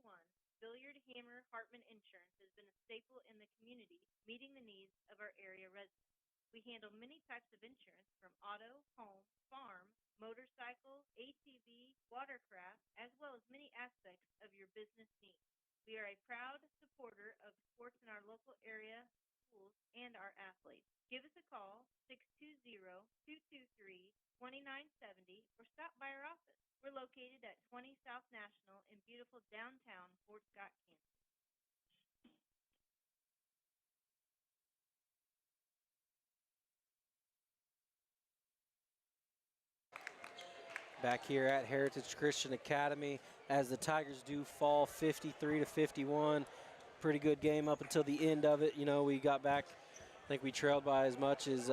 Billiard Hammer Hartman Insurance has been a staple in the community, meeting the needs of our area residents. We handle many types of insurance from auto, home, farm, motorcycle, ATV, watercraft, as well as many aspects of your business needs. We are a proud supporter of sports in our local area, schools, and our athletes. Give us a call, 620-223-2970, or stop by our office. We're located at 20 South National in beautiful downtown Fort Scott, Kansas. Back here at Heritage Christian Academy as the Tigers do fall 53-51. Pretty good game up until the end of it. You know, we got back, I think we trailed by as much as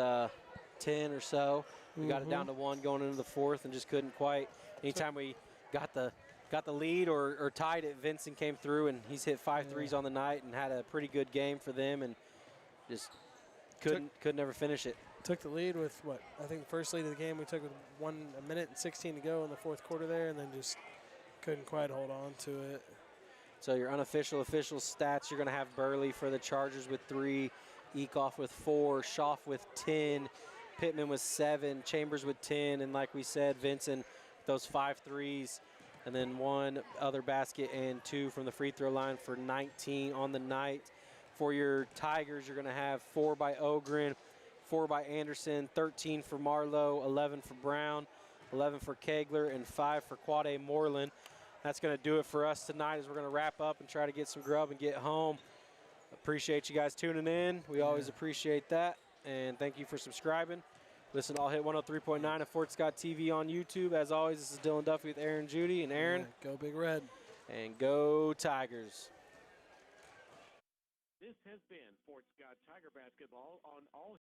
10 or so. We got it down to 1 going into the 4th and just couldn't quite. Anytime we got the lead or tied it, Vincent came through and he's hit 5 threes on the night and had a pretty good game for them and just could never finish it. Took the lead with what? I think the first lead of the game we took with 1 minute and 16 to go in the 4th quarter there, and then just couldn't quite hold on to it. So your unofficial official stats, you're going to have Burley for the Chargers with 3, Eekhoff with 4, Schaff with 10, Pittman with 7, Chambers with 10, and like we said, Vincent those 5 threes, and then 1 other basket and 2 from the free throw line for 19 on the night. For your Tigers, you're going to have 4 by Ogren, 4 by Anderson, 13 for Marlowe, 11 for Brown, 11 for Kegler, and 5 for Quade Moreland. That's going to do it for us tonight as we're going to wrap up and try to get some grub and get home. Appreciate you guys tuning in. We always appreciate that. And thank you for subscribing. Listen, I'll hit 103.9 at Fort Scott TV on YouTube. As always, this is Dylan Duffy with Aaron Judy. And Aaron. Yeah, go Big Red. And go Tigers. This has been Fort Scott Tiger Basketball on all